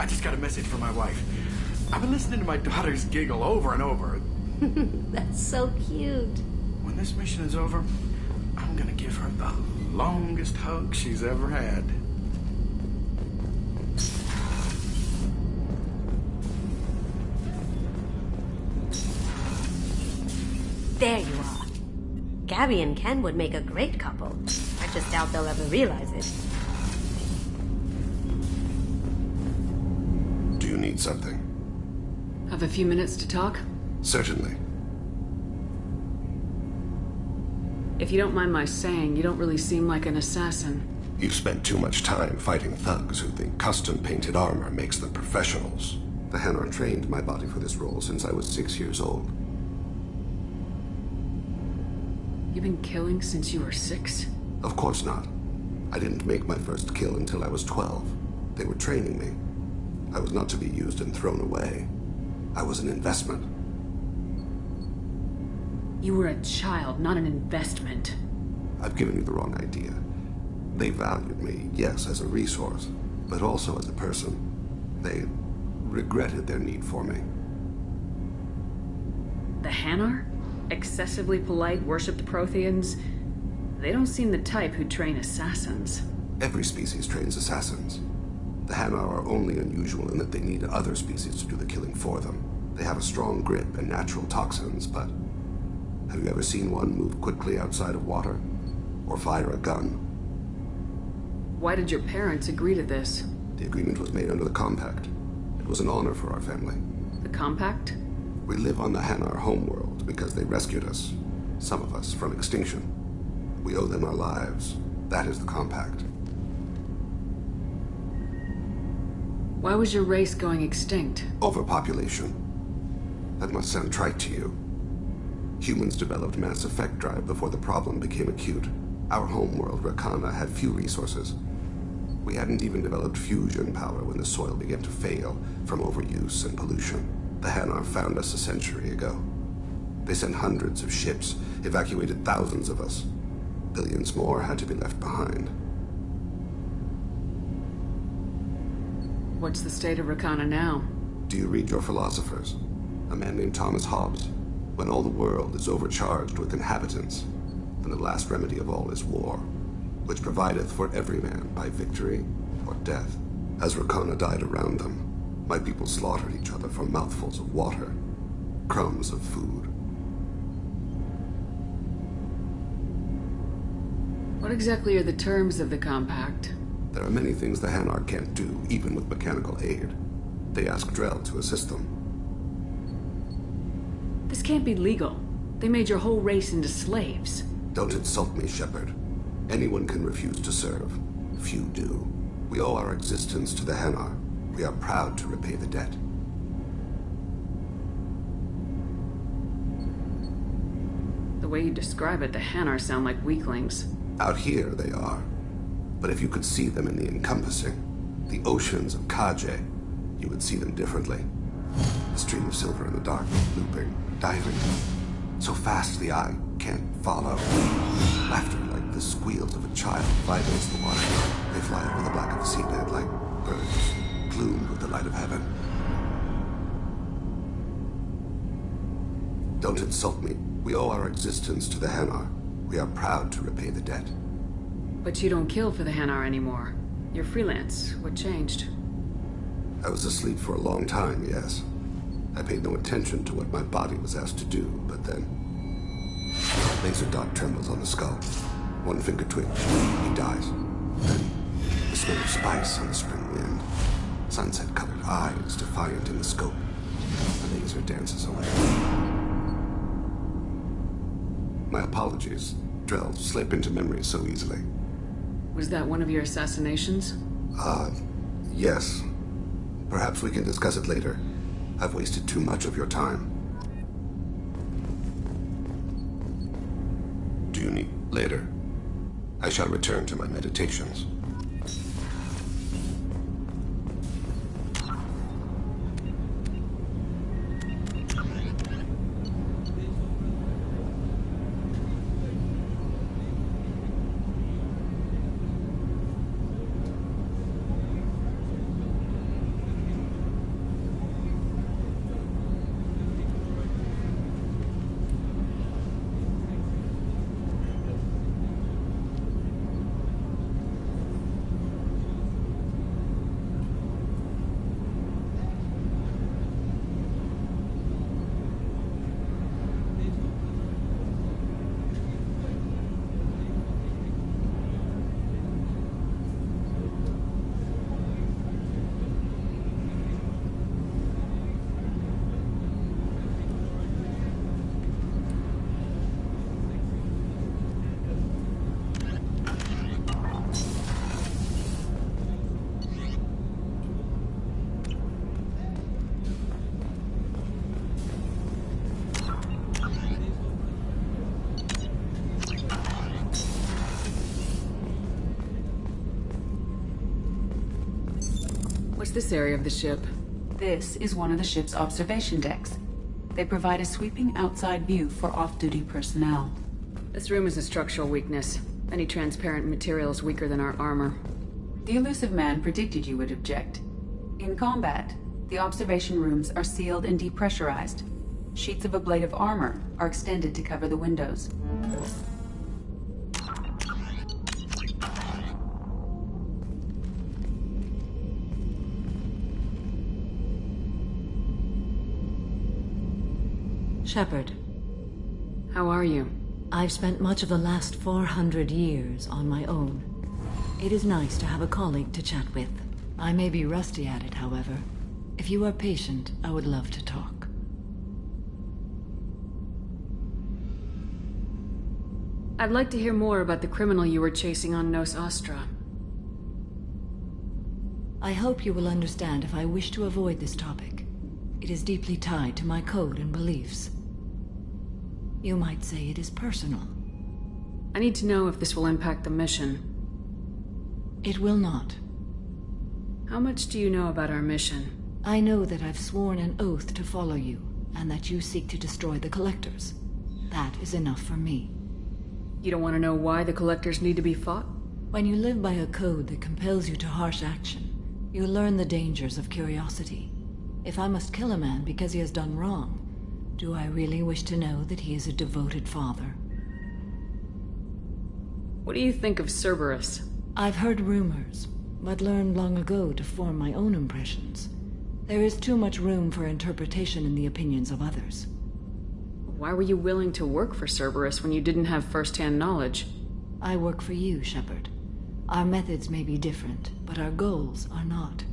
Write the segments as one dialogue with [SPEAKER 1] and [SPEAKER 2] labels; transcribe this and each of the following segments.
[SPEAKER 1] I just got a message from my wife. I've been listening to my daughters giggle over and over.
[SPEAKER 2] That's so cute.
[SPEAKER 1] When this mission is over, I'm gonna give her the longest hug she's ever had.
[SPEAKER 2] There you are. Gabby and Ken would make a great couple. I just doubt they'll ever realize it.
[SPEAKER 3] Do you need something?
[SPEAKER 4] Have a few minutes to talk?
[SPEAKER 3] Certainly.
[SPEAKER 4] If you don't mind my saying, you don't really seem like an assassin.
[SPEAKER 3] You've spent too much time fighting thugs who think custom-painted armor makes them professionals. The Hanar trained my body for this role since I was 6 years old.
[SPEAKER 4] You've been killing since you were 6?
[SPEAKER 3] Of course not. I didn't make my first kill until I was 12. They were training me. I was not to be used and thrown away. I was an investment.
[SPEAKER 4] You were a child, not an investment.
[SPEAKER 3] I've given you the wrong idea. They valued me, yes, as a resource, but also as a person. They regretted their need for me.
[SPEAKER 4] The Hanar? Excessively polite, worshipped Protheans? They don't seem the type who train assassins.
[SPEAKER 3] Every species trains assassins. The Hanar are only unusual in that they need other species to do the killing for them. They have a strong grip and natural toxins, but have you ever seen one move quickly outside of water? Or fire a gun?
[SPEAKER 4] Why did your parents agree to this?
[SPEAKER 3] The agreement was made under the Compact. It was an honor for our family.
[SPEAKER 4] The Compact?
[SPEAKER 3] We live on the Hanar homeworld because they rescued us. Some of us from extinction. We owe them our lives. That is the Compact.
[SPEAKER 4] Why was your race going extinct?
[SPEAKER 3] Overpopulation. That must sound trite to you. Humans developed mass effect drive before the problem became acute. Our homeworld, Rakana, had few resources. We hadn't even developed fusion power when the soil began to fail from overuse and pollution. The Hanar found us a century ago. They sent hundreds of ships, evacuated thousands of us. Billions more had to be left behind.
[SPEAKER 4] What's the state of Rakana now?
[SPEAKER 3] Do you read your philosophers? A man named Thomas Hobbes. When all the world is overcharged with inhabitants, then the last remedy of all is war, which provideth for every man by victory or death. As Rakana died around them, my people slaughtered each other for mouthfuls of water, crumbs of food.
[SPEAKER 4] What exactly are the terms of the Compact?
[SPEAKER 3] There are many things the Hanar can't do, even with mechanical aid. They ask Drell to assist them.
[SPEAKER 4] This can't be legal. They made your whole race into slaves.
[SPEAKER 3] Don't insult me, Shepard. Anyone can refuse to serve. Few do. We owe our existence to the Hanar. We are proud to repay the debt.
[SPEAKER 4] The way you describe it, the Hanar sound like weaklings.
[SPEAKER 3] Out here, they are. But if you could see them in the encompassing, the oceans of Kaje, you would see them differently. A stream of silver in the dark, looping, diving. So fast the eye can't follow. Laughter like the squeals of a child vibrates the water. They fly over the black of the seabed like birds, plumed with the light of heaven. Don't insult me. We owe our existence to the Hanar. We are proud to repay the debt.
[SPEAKER 4] But you don't kill for the Hanar anymore. You're freelance. What changed?
[SPEAKER 3] I was asleep for a long time, yes. I paid no attention to what my body was asked to do, but then... Laser dot trembles on the skull. One finger twitch. He dies. Then, the smell of spice on the spring wind. Sunset-colored eyes defiant in the scope. The laser dances away. My apologies. Drell slip into memory so easily.
[SPEAKER 4] Was that one of your assassinations?
[SPEAKER 3] Yes. Perhaps we can discuss it later. I've wasted too much of your time. Do you need later? I shall return to my meditations.
[SPEAKER 4] What's this area of the ship?
[SPEAKER 5] This is one of the ship's observation decks. They provide a sweeping outside view for off-duty personnel.
[SPEAKER 4] This room is a structural weakness. Any transparent material is weaker than our armor.
[SPEAKER 5] The Illusive Man predicted you would object. In combat, the observation rooms are sealed and depressurized. Sheets of ablative armor are extended to cover the windows.
[SPEAKER 6] Shepard,
[SPEAKER 4] How are you?
[SPEAKER 6] I've spent much of the last 400 years on my own. It is nice to have a colleague to chat with. I may be rusty at it, however. If you are patient, I would love to talk.
[SPEAKER 4] I'd like to hear more about the criminal you were chasing on Nos Astra.
[SPEAKER 6] I hope you will understand if I wish to avoid this topic. It is deeply tied to my code and beliefs. You might say it is personal.
[SPEAKER 4] I need to know if this will impact the mission.
[SPEAKER 6] It will not.
[SPEAKER 4] How much do you know about our mission?
[SPEAKER 6] I know that I've sworn an oath to follow you, and that you seek to destroy the Collectors. That is enough for me.
[SPEAKER 4] You don't want to know why the Collectors need to be fought?
[SPEAKER 6] When you live by a code that compels you to harsh action, you learn the dangers of curiosity. If I must kill a man because he has done wrong, do I really wish to know that he is a devoted father?
[SPEAKER 4] What do you think of Cerberus?
[SPEAKER 6] I've heard rumors, but learned long ago to form my own impressions. There is too much room for interpretation in the opinions of others.
[SPEAKER 4] Why were you willing to work for Cerberus when you didn't have first-hand knowledge?
[SPEAKER 6] I work for you, Shepard. Our methods may be different, but our goals are not.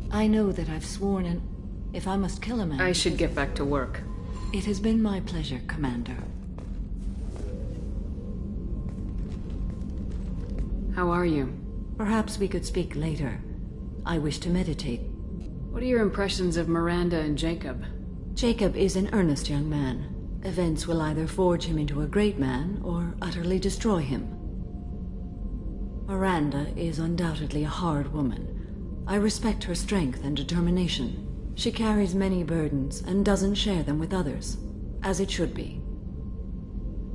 [SPEAKER 6] I know that I've sworn an... If I must kill a man...
[SPEAKER 4] I should get back to work.
[SPEAKER 6] It has been my pleasure, Commander.
[SPEAKER 4] How are you?
[SPEAKER 6] Perhaps we could speak later. I wish to meditate.
[SPEAKER 4] What are your impressions of Miranda and Jacob?
[SPEAKER 6] Jacob is an earnest young man. Events will either forge him into a great man, or utterly destroy him. Miranda is undoubtedly a hard woman. I respect her strength and determination. She carries many burdens and doesn't share them with others, as it should be.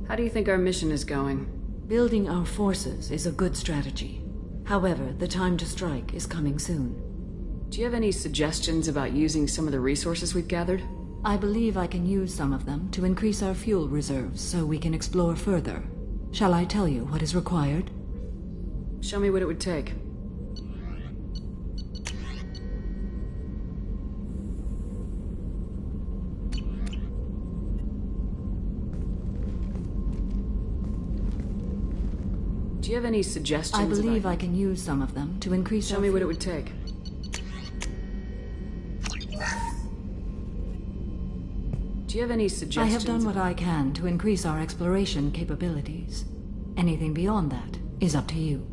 [SPEAKER 4] How do you think our mission is going?
[SPEAKER 6] Building our forces is a good strategy. However, the time to strike is coming soon.
[SPEAKER 4] Do you have any suggestions about using some of the resources we've gathered?
[SPEAKER 6] I believe I can use some of them to increase our fuel reserves so we can explore further. Shall I tell you what is required?
[SPEAKER 4] Show me what it would take. Do you have any suggestions?
[SPEAKER 6] I believe I can use some of them to increase our...
[SPEAKER 4] Show me what it would take. Do you have any suggestions?
[SPEAKER 6] I have done what I can to increase our exploration capabilities. Anything beyond that is up to you.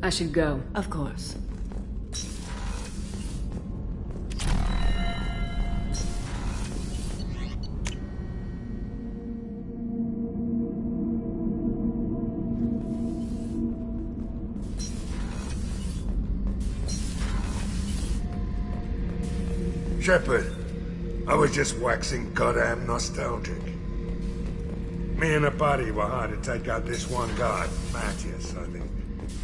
[SPEAKER 4] I should go.
[SPEAKER 6] Of course.
[SPEAKER 7] Shepard, I was just waxing goddamn nostalgic. Me and a buddy were hired to take out this one guy, Matthias, I think.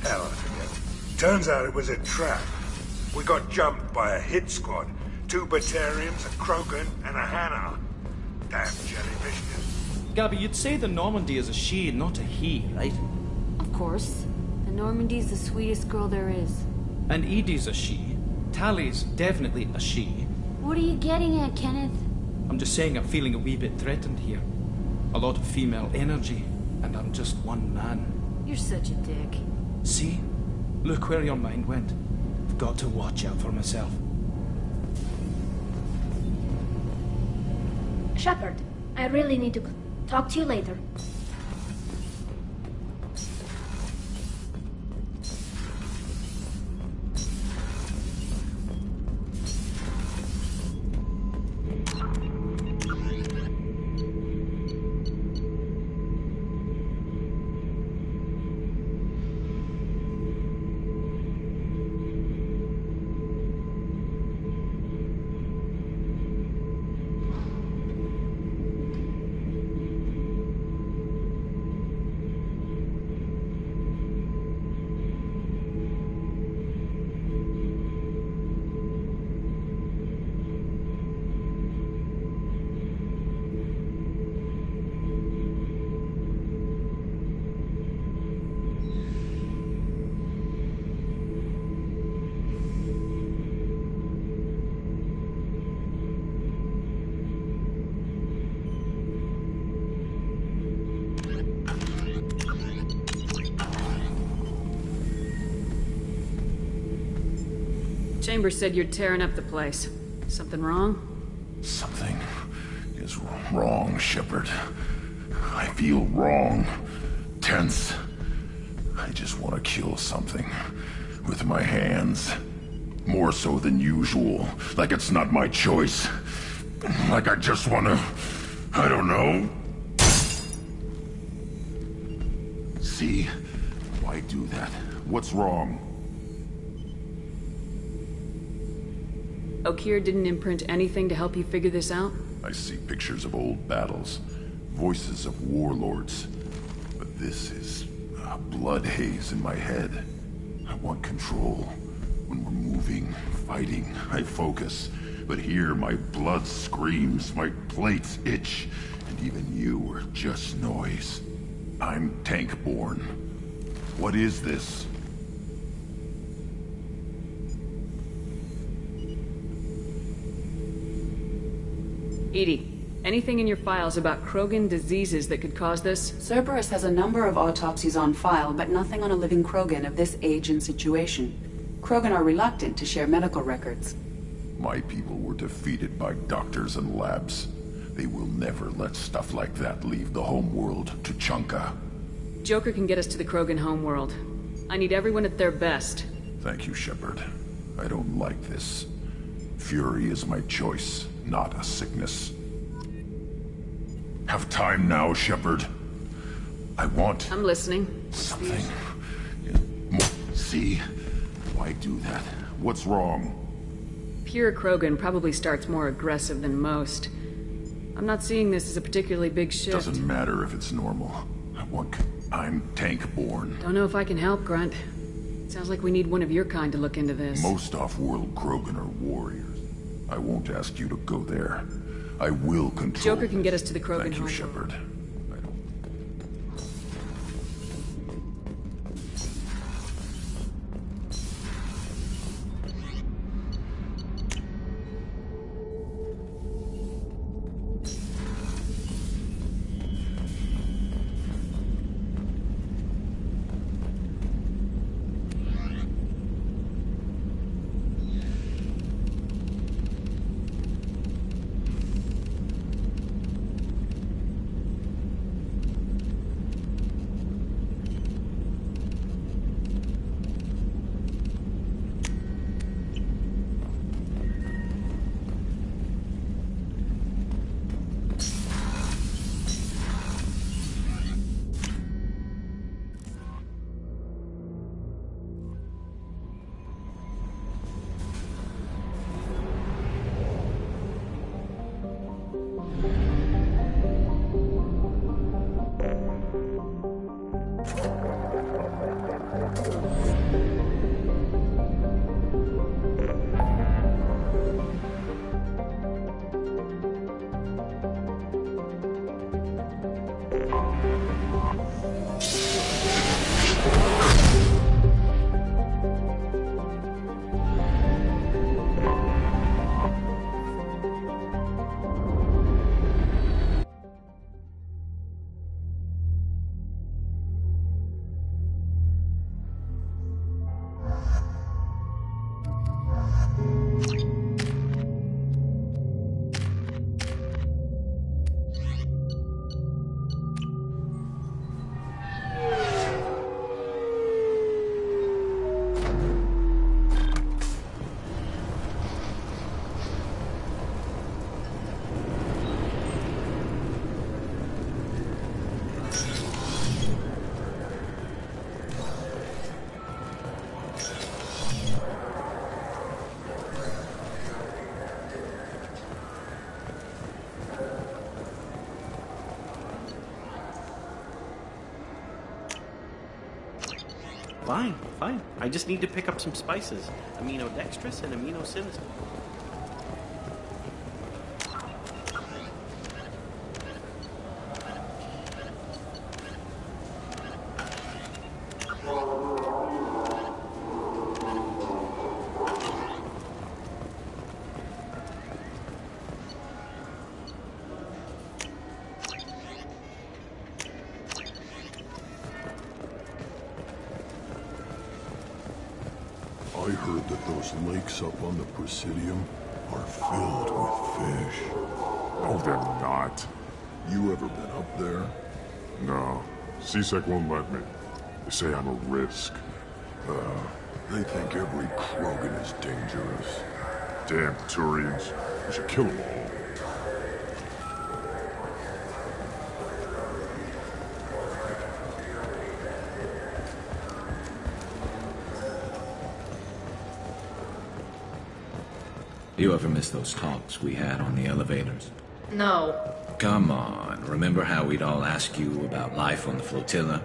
[SPEAKER 7] Hell, I forget. Turns out it was a trap. We got jumped by a hit squad. 2 Batarians, a Krogan, and a Hanar. Damn jellyfish.
[SPEAKER 1] Gabby, you'd say the Normandy is a she, not a he, right?
[SPEAKER 2] Of course. The Normandy's the sweetest girl there is.
[SPEAKER 1] And Edie's a she. Tally's definitely a she.
[SPEAKER 2] What are you getting at, Kenneth?
[SPEAKER 1] I'm just saying I'm feeling a wee bit threatened here. A lot of female energy, and I'm just one man.
[SPEAKER 2] You're such a dick.
[SPEAKER 1] See? Look where your mind went. I've got to watch out for myself.
[SPEAKER 8] Shepard, I really need to talk to you later.
[SPEAKER 4] Chambers said you're tearing up the place. Something wrong?
[SPEAKER 9] Something is wrong, Shepard. I feel wrong. Tense. I just want to kill something. With my hands. More so than usual. Like it's not my choice. Like I just want to... I don't know. See? Why do that? What's wrong?
[SPEAKER 4] Okeer didn't imprint anything to help you figure this out?
[SPEAKER 9] I see pictures of old battles. Voices of warlords. But this is a blood haze in my head. I want control. When we're moving, fighting, I focus. But here my blood screams, my plates itch, and even you are just noise. I'm tank-born. What is this?
[SPEAKER 4] EDI, anything in your files about Krogan diseases that could cause this?
[SPEAKER 5] Cerberus has a number of autopsies on file, but nothing on a living Krogan of this age and situation. Krogan are reluctant to share medical records.
[SPEAKER 9] My people were defeated by doctors and labs. They will never let stuff like that leave the homeworld to Chunka.
[SPEAKER 4] Joker can get us to the Krogan homeworld. I need everyone at their best.
[SPEAKER 9] Thank you, Shepard. I don't like this. Fury is my choice, not a sickness. Have time now, Shepard. I want...
[SPEAKER 4] I'm listening.
[SPEAKER 9] something. More. See? Why do that? What's wrong?
[SPEAKER 4] Pure Krogan probably starts more aggressive than most. I'm not seeing this as a particularly big shift.
[SPEAKER 9] Doesn't matter if it's normal. I'm tank-born.
[SPEAKER 4] Don't know if I can help, Grunt. Sounds like we need one of your kind to look into this.
[SPEAKER 9] Most off-world Krogan are warriors. I won't ask you to go there. I will control
[SPEAKER 4] Joker can get us to the Krogan
[SPEAKER 9] Thank you,
[SPEAKER 4] homeworld.
[SPEAKER 9] Shepard.
[SPEAKER 10] Fine, fine. I just need to pick up some spices. Aminodextrous and aminosinister.
[SPEAKER 9] I heard that those lakes up on the Presidium are filled with fish.
[SPEAKER 11] No, they're not.
[SPEAKER 9] You ever been up there?
[SPEAKER 11] No. CSEC won't let me. They say I'm a risk.
[SPEAKER 9] They think every Krogan is dangerous.
[SPEAKER 11] Damn Turians. We should kill them all.
[SPEAKER 12] You ever miss those talks we had on the elevators?
[SPEAKER 13] No.
[SPEAKER 12] Come on, remember how we'd all ask you about life on the flotilla?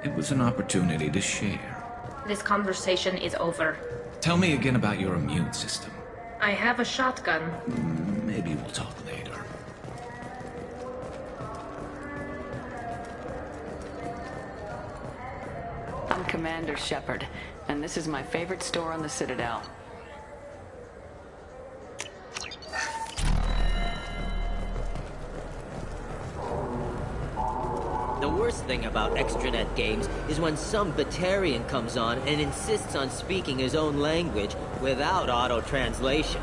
[SPEAKER 12] It was an opportunity to share.
[SPEAKER 13] This conversation is over.
[SPEAKER 12] Tell me again about your immune system.
[SPEAKER 13] I have a shotgun.
[SPEAKER 12] Maybe we'll talk later.
[SPEAKER 14] I'm Commander Shepard, and this is my favorite store on the Citadel.
[SPEAKER 15] The worst thing about extranet games is when some Batarian comes on and insists on speaking his own language without auto-translation.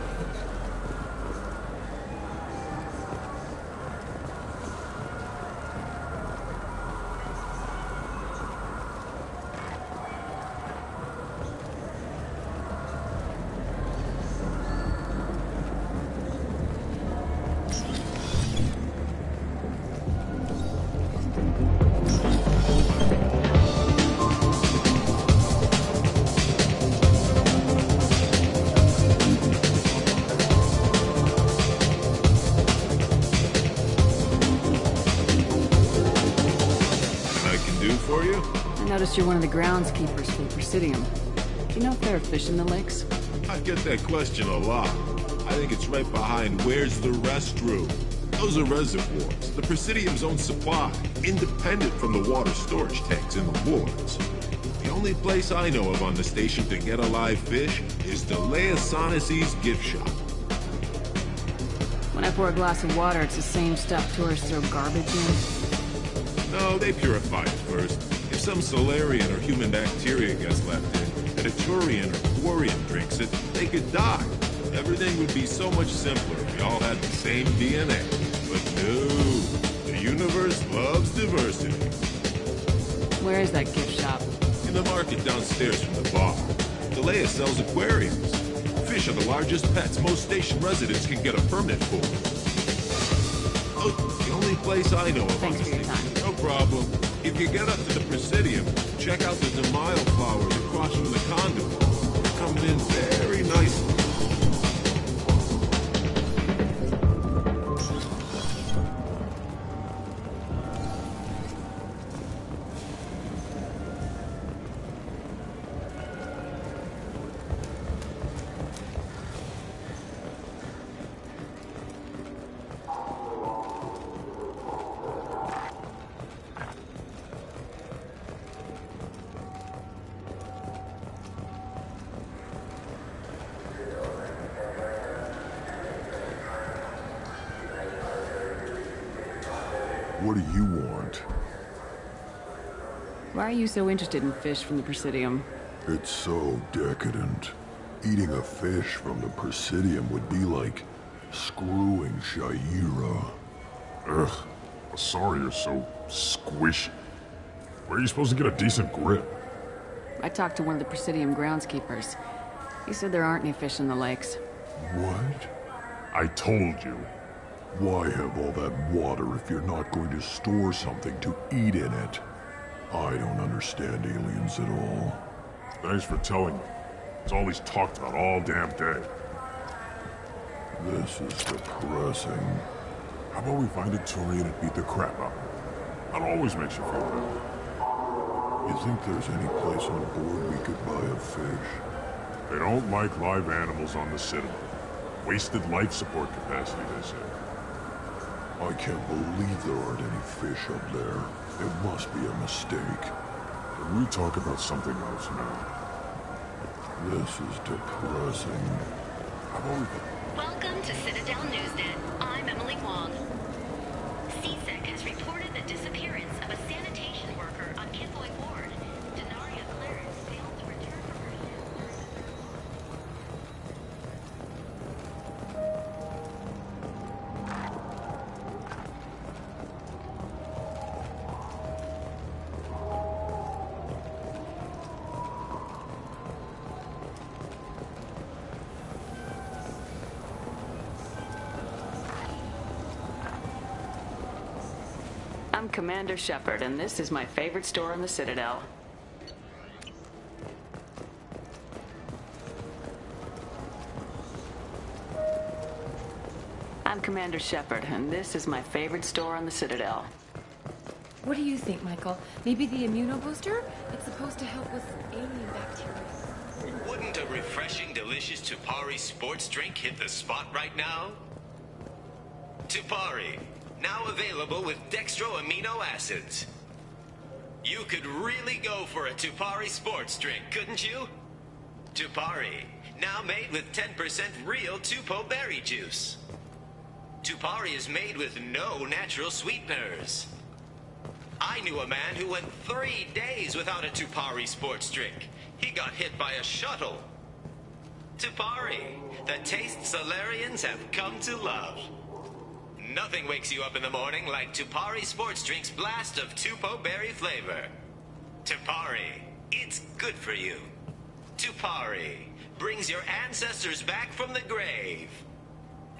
[SPEAKER 4] You're one of the groundskeepers for the Presidium. Do you know if there are fish in the lakes?
[SPEAKER 16] I get that question a lot. I think it's right behind where's the restroom. Those are reservoirs, the Presidium's own supply, independent from the water storage tanks in the wards. The only place I know of on the station to get a live fish is Delea Sonasy's gift shop.
[SPEAKER 4] When I pour a glass of water, it's the same stuff tourists throw garbage in?
[SPEAKER 16] No, they purify it first. If some Solarian or human bacteria gets left in, and a Turian or Quarian drinks it, they could die. Everything would be so much simpler if we all had the same DNA. But no, the universe loves diversity.
[SPEAKER 4] Where is that gift shop?
[SPEAKER 16] In the market downstairs from the bar. Delea sells aquariums. Fish are the largest pets most station residents can get a permit for. Oh, the only place I know of.
[SPEAKER 4] Thanks for your time.
[SPEAKER 16] No problem. If you get up to the Presidium, check out the Demile flowers across from the conduit. They're coming in very nicely.
[SPEAKER 9] What do you want?
[SPEAKER 4] Why are you so interested in fish from the Presidium?
[SPEAKER 9] It's so decadent. Eating a fish from the Presidium would be like screwing Sha'ira.
[SPEAKER 11] Ugh, sorry you're so squishy. Where are you supposed to get a decent grip?
[SPEAKER 4] I talked to one of the Presidium groundskeepers. He said there aren't any fish in the lakes.
[SPEAKER 9] What?
[SPEAKER 11] I told you.
[SPEAKER 9] Why have all that water if you're not going to store something to eat in it? I don't understand aliens at all.
[SPEAKER 11] Thanks for telling me. It's all he's talked about all damn day.
[SPEAKER 9] This is depressing.
[SPEAKER 11] How about we find a Turian and beat the crap out of him? That always makes you feel better.
[SPEAKER 9] You think there's any place on board we could buy a fish?
[SPEAKER 11] They don't like live animals on the Citadel. Wasted life support capacity, they say.
[SPEAKER 9] I can't believe there aren't any fish up there. It must be a mistake.
[SPEAKER 11] Can we talk about something else now?
[SPEAKER 9] This is depressing.
[SPEAKER 11] How about we...
[SPEAKER 17] Welcome to Citadel Newsnet. I'm Emily Wong. CSEC has reported the disappearance of a sanitation worker on Kitboy Ward. Denaria Clarence failed to return from her shift.
[SPEAKER 14] I'm Commander Shepard, and this is my favorite store on the Citadel. I'm Commander Shepard, and this is my favorite store on the Citadel.
[SPEAKER 18] What do you think, Michael? Maybe the immunobooster? It's supposed to help with alien bacteria.
[SPEAKER 19] Wouldn't a refreshing, delicious Tupari sports drink hit the spot right now? Tupari, now available with dextro amino acids. You could really go for a Tupari sports drink, couldn't you? Tupari, now made with 10% real Tupo berry juice. Tupari is made with no natural sweeteners. I knew a man who went 3 days without a Tupari sports drink. He got hit by a shuttle. Tupari, the taste Solarians have come to love. Nothing wakes you up in the morning like Tupari sports drink's blast of Tupo berry flavor. Tupari, it's good for you. Tupari brings your ancestors back from the grave.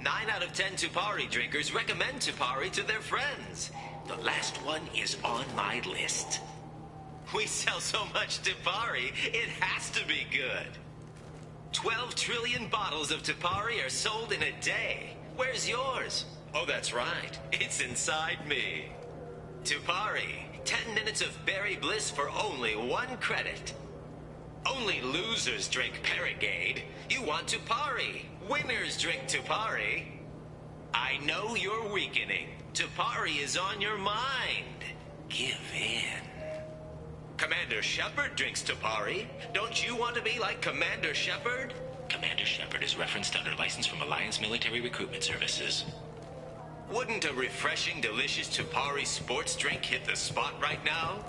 [SPEAKER 19] 9 out of 10 Tupari drinkers recommend Tupari to their friends. The last one is on my list. We sell so much Tupari, it has to be good. 12 trillion bottles of Tupari are sold in a day. Where's yours? Oh, that's right. It's inside me. Tupari, 10 minutes of berry bliss for only 1 credit. Only losers drink Paragade. You want Tupari. Winners drink Tupari. I know you're weakening. Tupari is on your mind. Give in. Commander Shepard drinks Tupari. Don't you want to be like Commander Shepard? Commander Shepard is referenced under license from Alliance Military Recruitment Services. Wouldn't a refreshing, delicious Tupari sports drink hit the spot right now?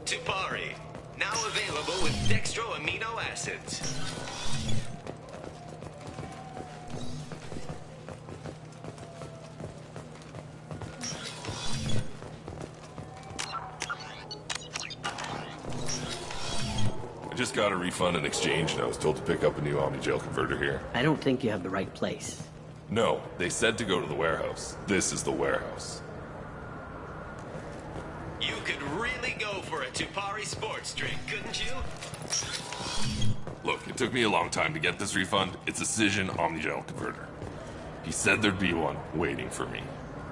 [SPEAKER 19] Tupari, now available with dextro amino acids.
[SPEAKER 16] I just got a refund and exchange, and I was told to pick up a new Omni-Gel converter here.
[SPEAKER 20] I don't think you have the right place.
[SPEAKER 16] No, they said to go to the warehouse. This is the warehouse.
[SPEAKER 19] You could really go for a Tupari sports drink, couldn't you?
[SPEAKER 16] Look, it took me a long time to get this refund. It's a Cision Omni-Gel converter. He said there'd be one waiting for me.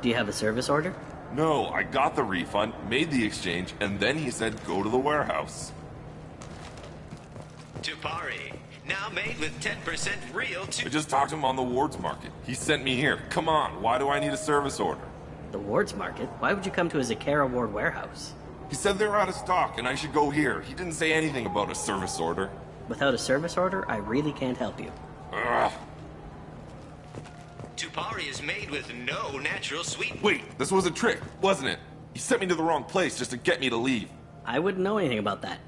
[SPEAKER 20] Do you have a service order?
[SPEAKER 16] No, I got the refund, made the exchange, and then he said go to the warehouse.
[SPEAKER 19] Tupari, now made with 10% real
[SPEAKER 16] I just talked to him on the Wards Market. He sent me here. Come on, why do I need a service order?
[SPEAKER 20] The Wards Market? Why would you come to a Zakera Ward warehouse?
[SPEAKER 16] He said they're out of stock and I should go here. He didn't say anything about a service order.
[SPEAKER 20] Without a service order, I really can't help you.
[SPEAKER 16] Ugh.
[SPEAKER 19] Tupari is made with no natural sweet.
[SPEAKER 16] Wait, this was a trick, wasn't it? He sent me to the wrong place just to get me to leave.
[SPEAKER 20] I wouldn't know anything about that.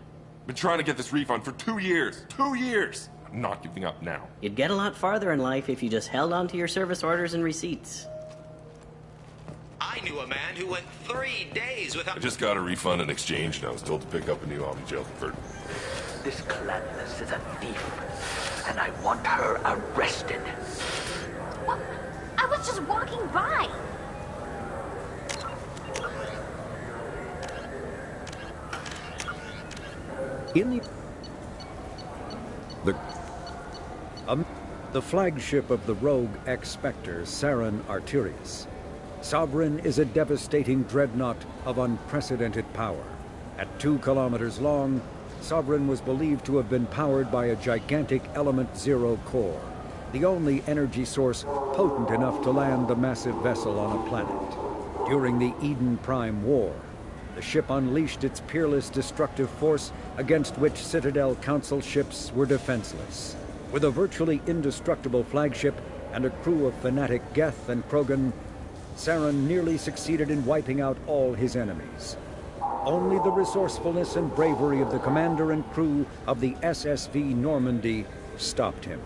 [SPEAKER 16] Been trying to get this refund for 2 years. 2 years! I'm not giving up now.
[SPEAKER 20] You'd get a lot farther in life if you just held on to your service orders and receipts.
[SPEAKER 19] I knew a man who went 3 days without...
[SPEAKER 16] I just got a refund and exchange, and I was told to pick up a new Omni-Gel converter.
[SPEAKER 21] This Gladness is a thief, and I want her arrested.
[SPEAKER 8] What? I was just walking by.
[SPEAKER 22] In the flagship of the rogue X-Spectre, Saren Arterius. Sovereign is a devastating dreadnought of unprecedented power. At 2 kilometers long, Sovereign was believed to have been powered by a gigantic Element Zero core, the only energy source potent enough to land the massive vessel on a planet. During the Eden Prime War, the ship unleashed its peerless destructive force against which Citadel Council ships were defenseless. With a virtually indestructible flagship and a crew of fanatic Geth and Krogan, Saren nearly succeeded in wiping out all his enemies. Only the resourcefulness and bravery of the commander and crew of the SSV Normandy stopped him.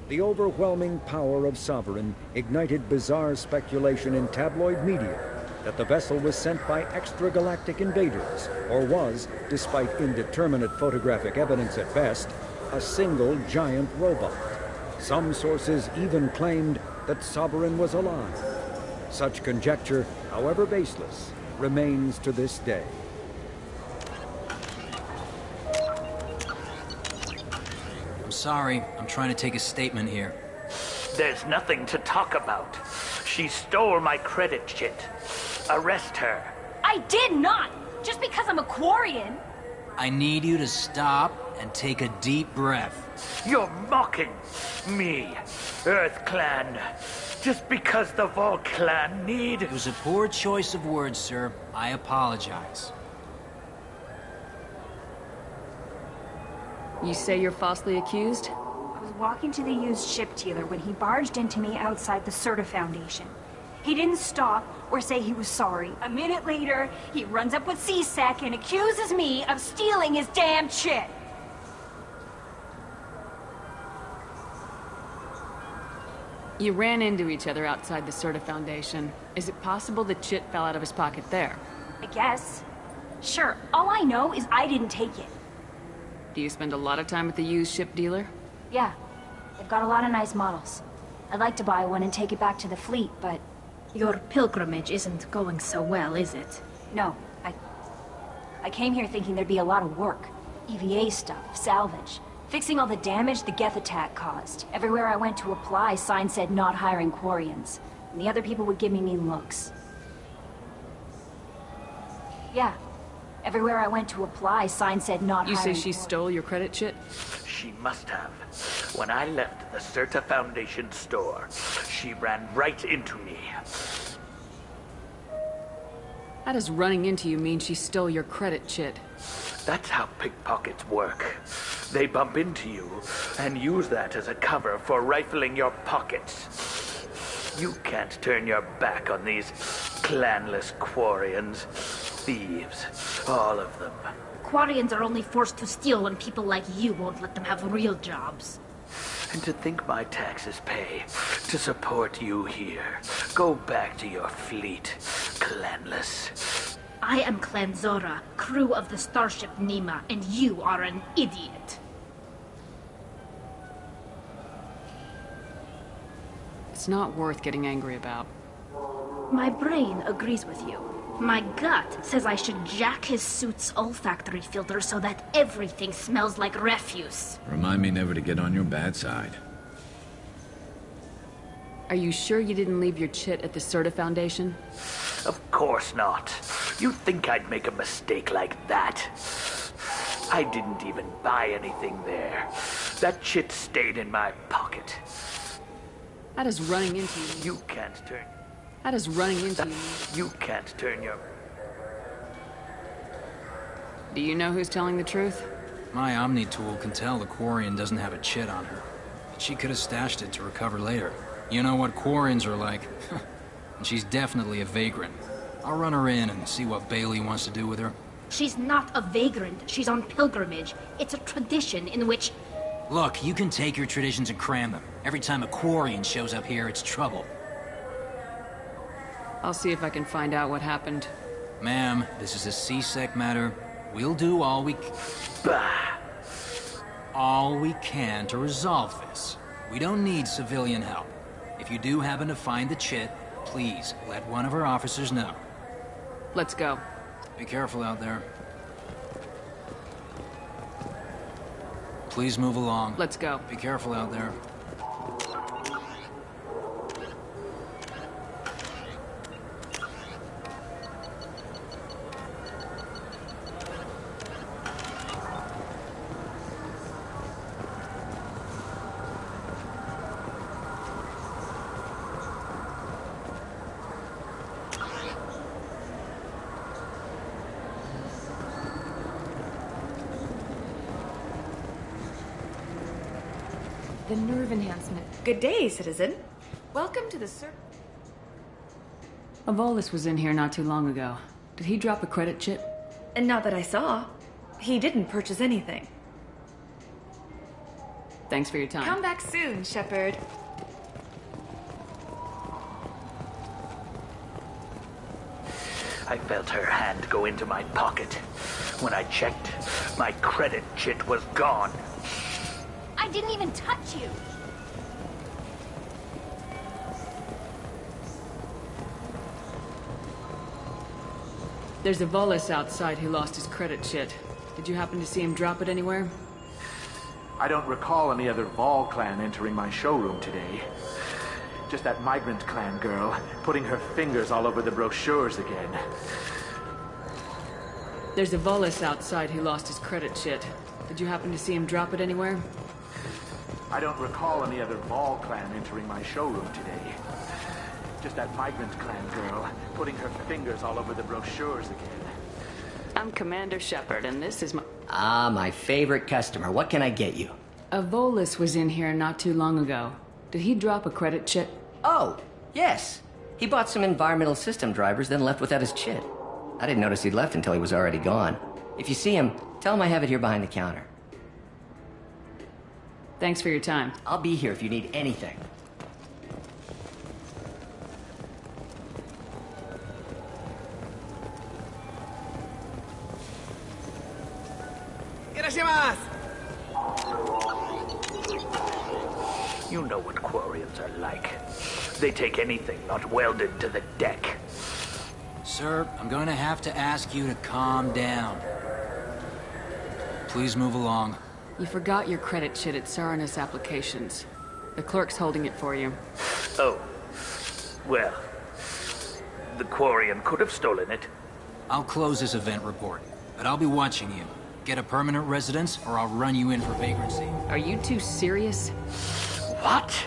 [SPEAKER 22] The overwhelming power of Sovereign ignited bizarre speculation in tabloid media that the vessel was sent by extragalactic invaders, or was, despite indeterminate photographic evidence at best, a single giant robot. Some sources even claimed that Sovereign was alive. Such conjecture, however baseless, remains to this day.
[SPEAKER 3] I'm sorry. I'm trying to take a statement here.
[SPEAKER 21] There's nothing to talk about. She stole my credit chit. Arrest her.
[SPEAKER 8] I did not! Just because I'm a Quarian!
[SPEAKER 3] I need you to stop and take a deep breath.
[SPEAKER 21] You're mocking me, Earth Clan. Just because the Vol Clan need...
[SPEAKER 3] It was a poor choice of words, sir. I apologize.
[SPEAKER 4] You say you're falsely accused?
[SPEAKER 6] I was walking to the used ship dealer when he barged into me outside the Serta Foundation. He didn't stop or say he was sorry. A minute later, he runs up with C-Sec and accuses me of stealing his damn chit.
[SPEAKER 4] You ran into each other outside the Serta Foundation. Is it possible the chit fell out of his pocket there?
[SPEAKER 6] I guess. Sure, all I know is I didn't take it.
[SPEAKER 4] Do you spend a lot of time at the used ship dealer?
[SPEAKER 6] Yeah, they've got a lot of nice models. I'd like to buy one and take it back to the fleet, but...
[SPEAKER 13] Your pilgrimage isn't going so well, is it?
[SPEAKER 6] No, I came here thinking there'd be a lot of work. EVA stuff, salvage, fixing all the damage the Geth attack caused. Everywhere I went to apply, signs said not hiring Quarians. And the other people would give me mean looks. Yeah. Everywhere I went to apply, signs said not hiring.
[SPEAKER 4] You say she stole your credit chit?
[SPEAKER 21] She must have. When I left the Serta Foundation store, she ran right into me.
[SPEAKER 4] How does running into you mean she stole your credit chit?
[SPEAKER 21] That's how pickpockets work. They bump into you and use that as a cover for rifling your pockets. You can't turn your back on these clanless Quarians. Thieves, all of them.
[SPEAKER 13] Quarians are only forced to steal when people like you won't let them have real jobs.
[SPEAKER 21] And to think my taxes pay to support you here. Go back to your fleet, clanless.
[SPEAKER 13] I am Clan Zora, crew of the starship Nima, and you are an idiot.
[SPEAKER 4] It's not worth getting angry about.
[SPEAKER 13] My brain agrees with you. My gut says I should jack his suit's olfactory filter so that everything smells like refuse.
[SPEAKER 12] Remind me never to get on your bad side.
[SPEAKER 4] Are you sure you didn't leave your chit at the Serta Foundation?
[SPEAKER 21] Of course not. You think I'd make a mistake like that? I didn't even buy anything there. That chit stayed in my pocket.
[SPEAKER 4] How does running into you...
[SPEAKER 21] You can't turn...
[SPEAKER 4] How does running into you...
[SPEAKER 21] You can't turn your...
[SPEAKER 4] Do you know who's telling the truth?
[SPEAKER 3] My Omni tool can tell the Quarian doesn't have a chit on her. But she could have stashed it to recover later. You know what Quarians are like. And she's definitely a vagrant. I'll run her in and see what Bailey wants to do with her.
[SPEAKER 13] She's not a vagrant. She's on pilgrimage. It's a tradition in which...
[SPEAKER 3] Look, you can take your traditions and cram them. Every time a Quarian shows up here, it's trouble.
[SPEAKER 4] I'll see if I can find out what happened.
[SPEAKER 3] Ma'am, this is a C-Sec matter. We'll do all we can to resolve this. We don't need civilian help. If you do happen to find the chit, please let one of our officers know.
[SPEAKER 4] Let's go.
[SPEAKER 3] Be careful out there. Please move along.
[SPEAKER 4] Let's go.
[SPEAKER 3] Be careful out there.
[SPEAKER 18] The nerve enhancement.
[SPEAKER 23] Good day, citizen.
[SPEAKER 18] Welcome to the
[SPEAKER 4] Avolis was in here not too long ago. Did he drop a credit chit?
[SPEAKER 23] And not that I saw. He didn't purchase anything.
[SPEAKER 4] Thanks for your time.
[SPEAKER 23] Come back soon, Shepard.
[SPEAKER 21] I felt her hand go into my pocket. When I checked, my credit chit was gone.
[SPEAKER 8] I didn't even touch you.
[SPEAKER 4] There's a Volus outside who lost his credit shit. Did you happen to see him drop it anywhere?
[SPEAKER 21] I don't recall any other Vol clan entering my showroom today. Just that migrant clan girl putting her fingers all over the brochures again.
[SPEAKER 4] There's a Volus outside who lost his credit shit. Did you happen to see him drop it anywhere?
[SPEAKER 21] I don't recall any other Vol clan entering my showroom today. Just that migrant clan girl putting her fingers all over the brochures again.
[SPEAKER 14] I'm Commander Shepard, and this is my...
[SPEAKER 1] Ah, my favorite customer. What can I get you?
[SPEAKER 4] A Volus was in here not too long ago. Did he drop a credit chit?
[SPEAKER 1] Oh, yes. He bought some environmental system drivers, then left without his chit. I didn't notice he'd left until he was already gone. If you see him, tell him I have it here behind the counter.
[SPEAKER 4] Thanks for your time.
[SPEAKER 1] I'll be here if you need anything.
[SPEAKER 21] You know what Quarians are like. They take anything not welded to the deck.
[SPEAKER 3] Sir, I'm going to have to ask you to calm down. Please move along.
[SPEAKER 4] You forgot your credit chit at Saranus Applications. The clerk's holding it for you.
[SPEAKER 21] Oh. Well, the Quarian could have stolen it.
[SPEAKER 3] I'll close this event report, but I'll be watching you. Get a permanent residence, or I'll run you in for vagrancy.
[SPEAKER 4] Are you two serious?
[SPEAKER 21] What?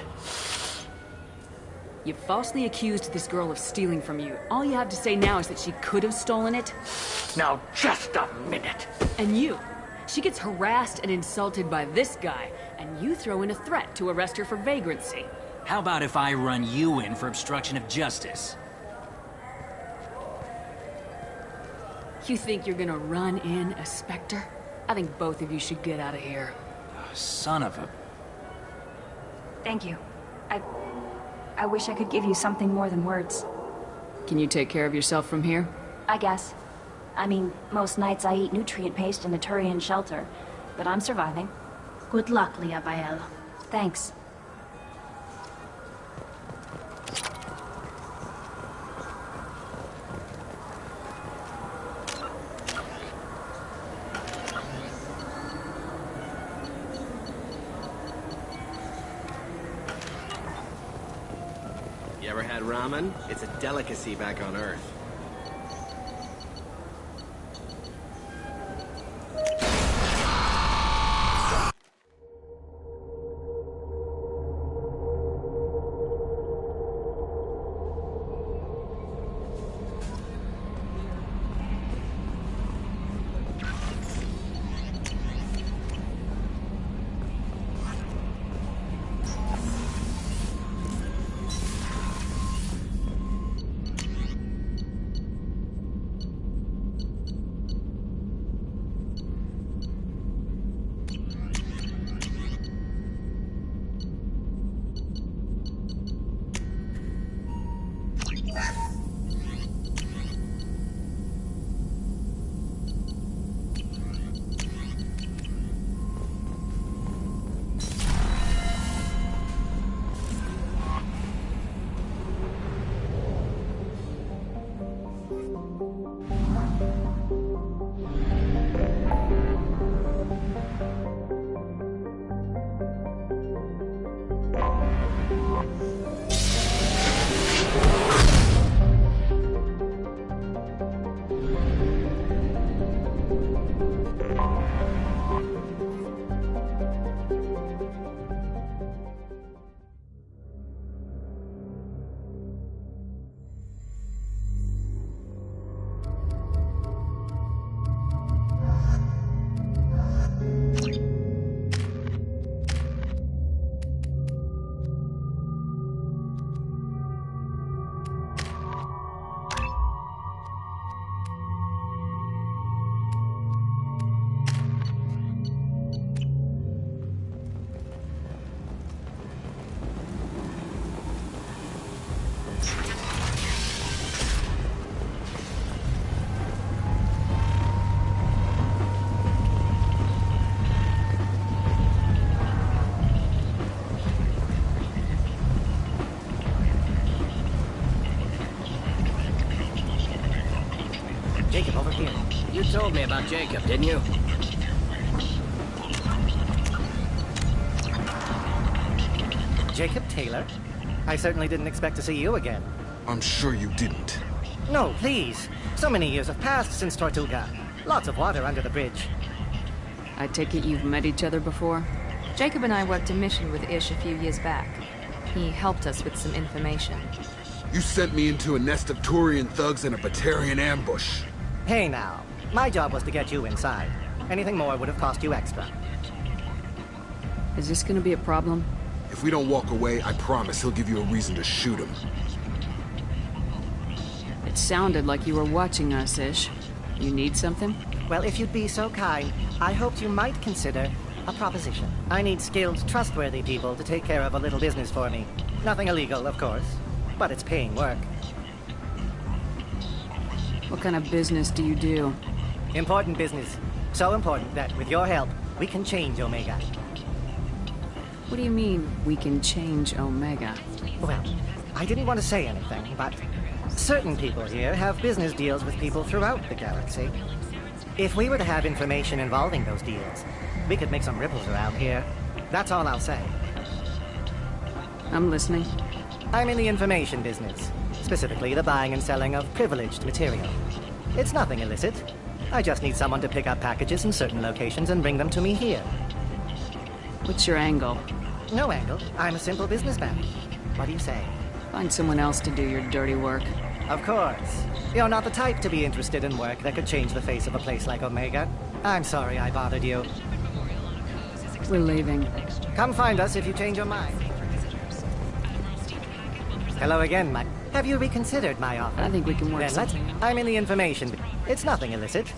[SPEAKER 4] You falsely accused this girl of stealing from you. All you have to say now is that she could have stolen it?
[SPEAKER 21] Now, just a minute.
[SPEAKER 4] And you? She gets harassed and insulted by this guy, and you throw in a threat to arrest her for vagrancy.
[SPEAKER 3] How about if I run you in for obstruction of justice?
[SPEAKER 4] You think you're gonna run in a Spectre? I think both of you should get out of here.
[SPEAKER 3] Son of a...
[SPEAKER 6] Thank you. I wish I could give you something more than words.
[SPEAKER 4] Can you take care of yourself from here?
[SPEAKER 6] I guess. I mean, most nights I eat nutrient paste in a Turian shelter, but I'm surviving.
[SPEAKER 13] Good luck, Liabael.
[SPEAKER 6] Thanks.
[SPEAKER 2] You ever had ramen? It's a delicacy back on Earth.
[SPEAKER 5] Jacob, over here.
[SPEAKER 7] You told me about Jacob, didn't you?
[SPEAKER 5] Jacob Taylor? I certainly didn't expect to see you again.
[SPEAKER 10] I'm sure you didn't.
[SPEAKER 5] No, please. So many years have passed since Tortuga. Lots of water under the bridge.
[SPEAKER 4] I take it you've met each other before?
[SPEAKER 24] Jacob and I worked a mission with Ish a few years back. He helped us with some information.
[SPEAKER 10] You sent me into a nest of Turian thugs and a Batarian ambush.
[SPEAKER 5] Hey now, my job was to get you inside. Anything more would have cost you extra.
[SPEAKER 4] Is this gonna be a problem?
[SPEAKER 10] If we don't walk away, I promise he'll give you a reason to shoot him.
[SPEAKER 4] It sounded like you were watching us, Ish. You need something?
[SPEAKER 5] Well, if you'd be so kind, I hoped you might consider a proposition. I need skilled, trustworthy people to take care of a little business for me. Nothing illegal, of course, but it's paying work.
[SPEAKER 4] What kind of business do you do?
[SPEAKER 5] Important business. So important that, with your help, we can change Omega.
[SPEAKER 4] What do you mean, we can change Omega?
[SPEAKER 5] Well, I didn't want to say anything, but certain people here have business deals with people throughout the galaxy. If we were to have information involving those deals, we could make some ripples around here. That's all I'll say.
[SPEAKER 4] I'm listening.
[SPEAKER 5] I'm in the information business, specifically the buying and selling of privileged material. It's nothing illicit. I just need someone to pick up packages in certain locations and bring them to me here.
[SPEAKER 4] What's your angle?
[SPEAKER 5] No angle. I'm a simple businessman. What do you say?
[SPEAKER 4] Find someone else to do your dirty work.
[SPEAKER 5] Of course. You're not the type to be interested in work that could change the face of a place like Omega. I'm sorry I bothered you.
[SPEAKER 4] We're leaving.
[SPEAKER 5] Come find us if you change your mind. Hello again, Mike. Have you reconsidered my offer?
[SPEAKER 4] I think we can work
[SPEAKER 5] Then
[SPEAKER 4] something out.
[SPEAKER 5] I'm in the information. It's nothing illicit.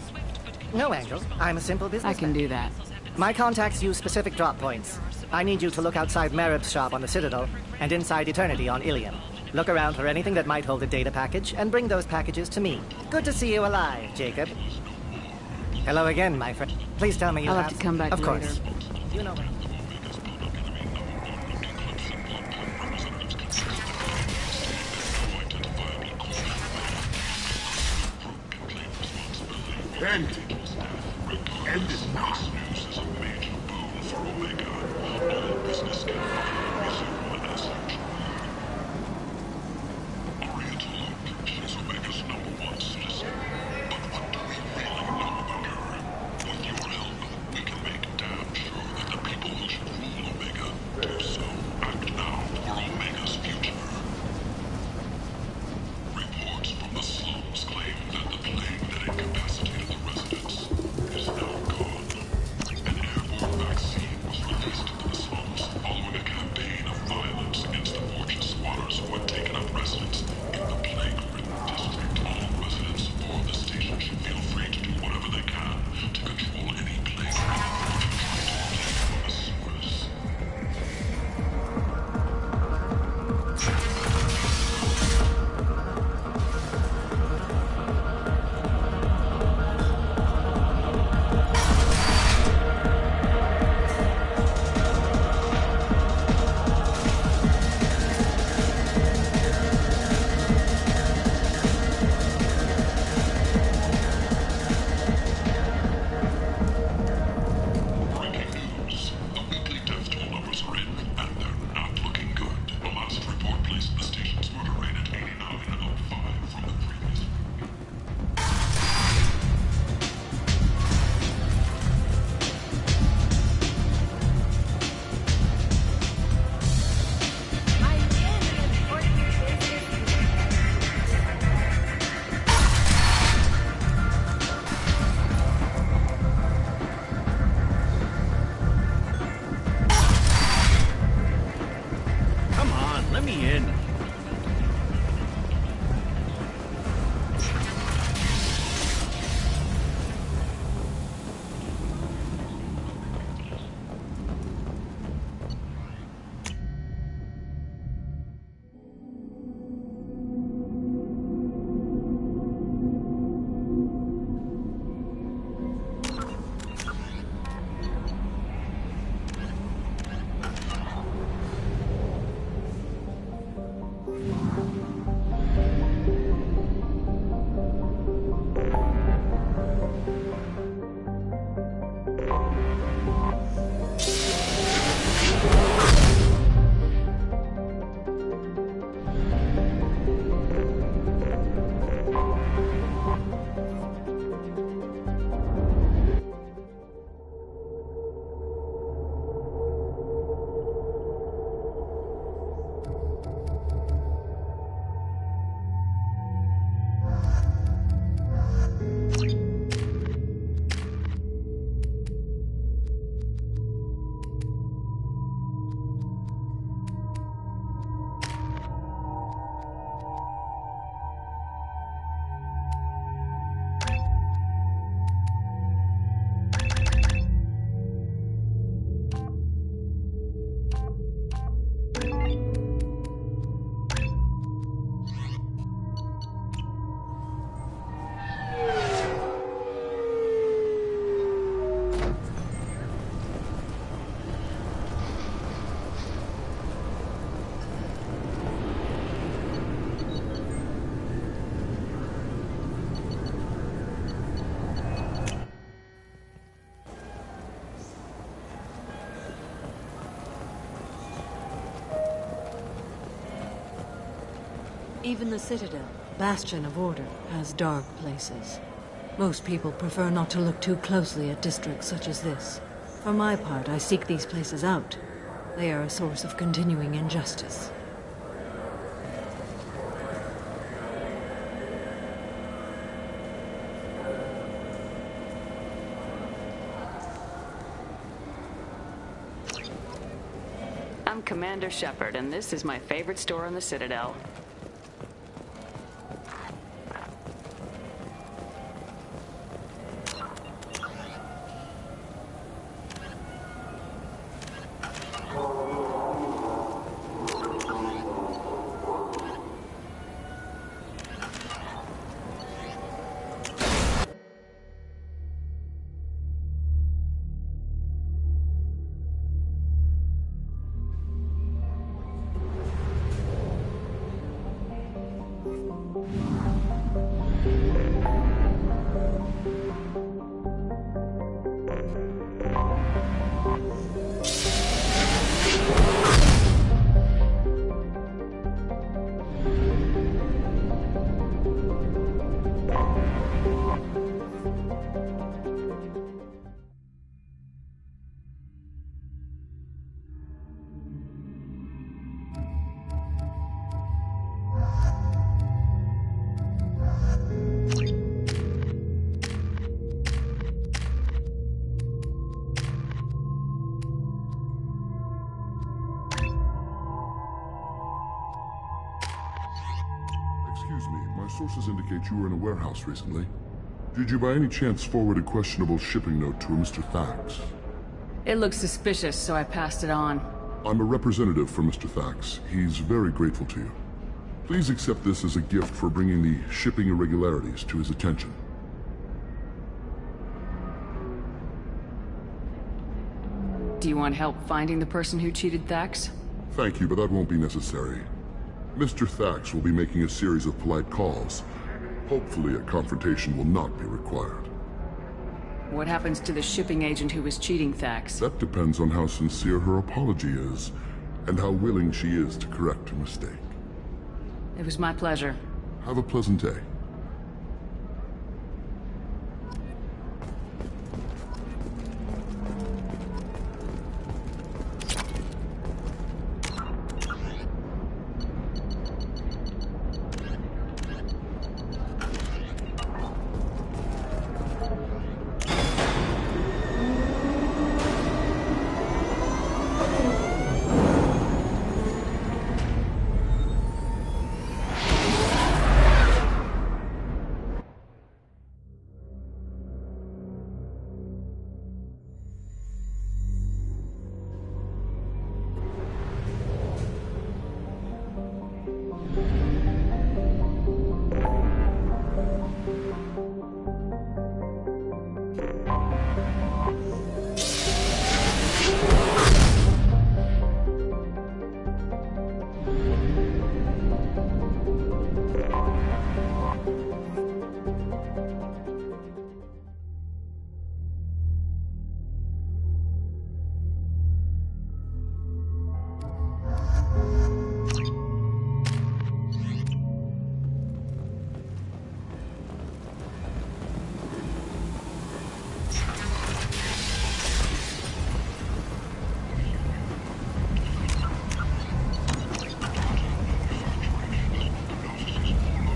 [SPEAKER 5] No angle. I'm a simple businessman.
[SPEAKER 4] I can do that.
[SPEAKER 5] My contacts use specific drop points. I need you to look outside Merib's shop on the Citadel and inside Eternity on Ilium. Look around for anything that might hold a data package and bring those packages to me. Good to see you alive, Jacob. Hello again, my friend. Please tell me you
[SPEAKER 4] I'll have to come back
[SPEAKER 5] Of
[SPEAKER 4] later.
[SPEAKER 5] course. You know where.
[SPEAKER 16] End it not. News is a major boon for Omega. All business can find resume message. Oriental is Omega's #1 citizen. But what do we really know about her? With your help, we can make damn sure that the people who should rule Omega do so. Act now for Omega's future. Reports from the slums claim that the plague that incapacitated the residents is now gone. An airborne vaccine was released into the slums following a
[SPEAKER 9] Even the Citadel, bastion of order, has dark places. Most people prefer not to look too closely at districts such as this. For my part, I seek these places out. They are a source of continuing injustice.
[SPEAKER 14] I'm Commander Shepard, and this is my favorite store on the Citadel.
[SPEAKER 11] Excuse me, my sources indicate you were in a warehouse recently. Did you by any chance forward a questionable shipping note to a Mr. Thax?
[SPEAKER 4] It looked suspicious, so I passed it on.
[SPEAKER 11] I'm a representative for Mr. Thax. He's very grateful to you. Please accept this as a gift for bringing the shipping irregularities to his attention.
[SPEAKER 4] Do you want help finding the person who cheated Thax?
[SPEAKER 11] Thank you, but that won't be necessary. Mr. Thax will be making a series of polite calls. Hopefully a confrontation will not be required.
[SPEAKER 4] What happens to the shipping agent who was cheating Thax?
[SPEAKER 11] That depends on how sincere her apology is, and how willing she is to correct her mistake.
[SPEAKER 4] It was my pleasure.
[SPEAKER 11] Have a pleasant day.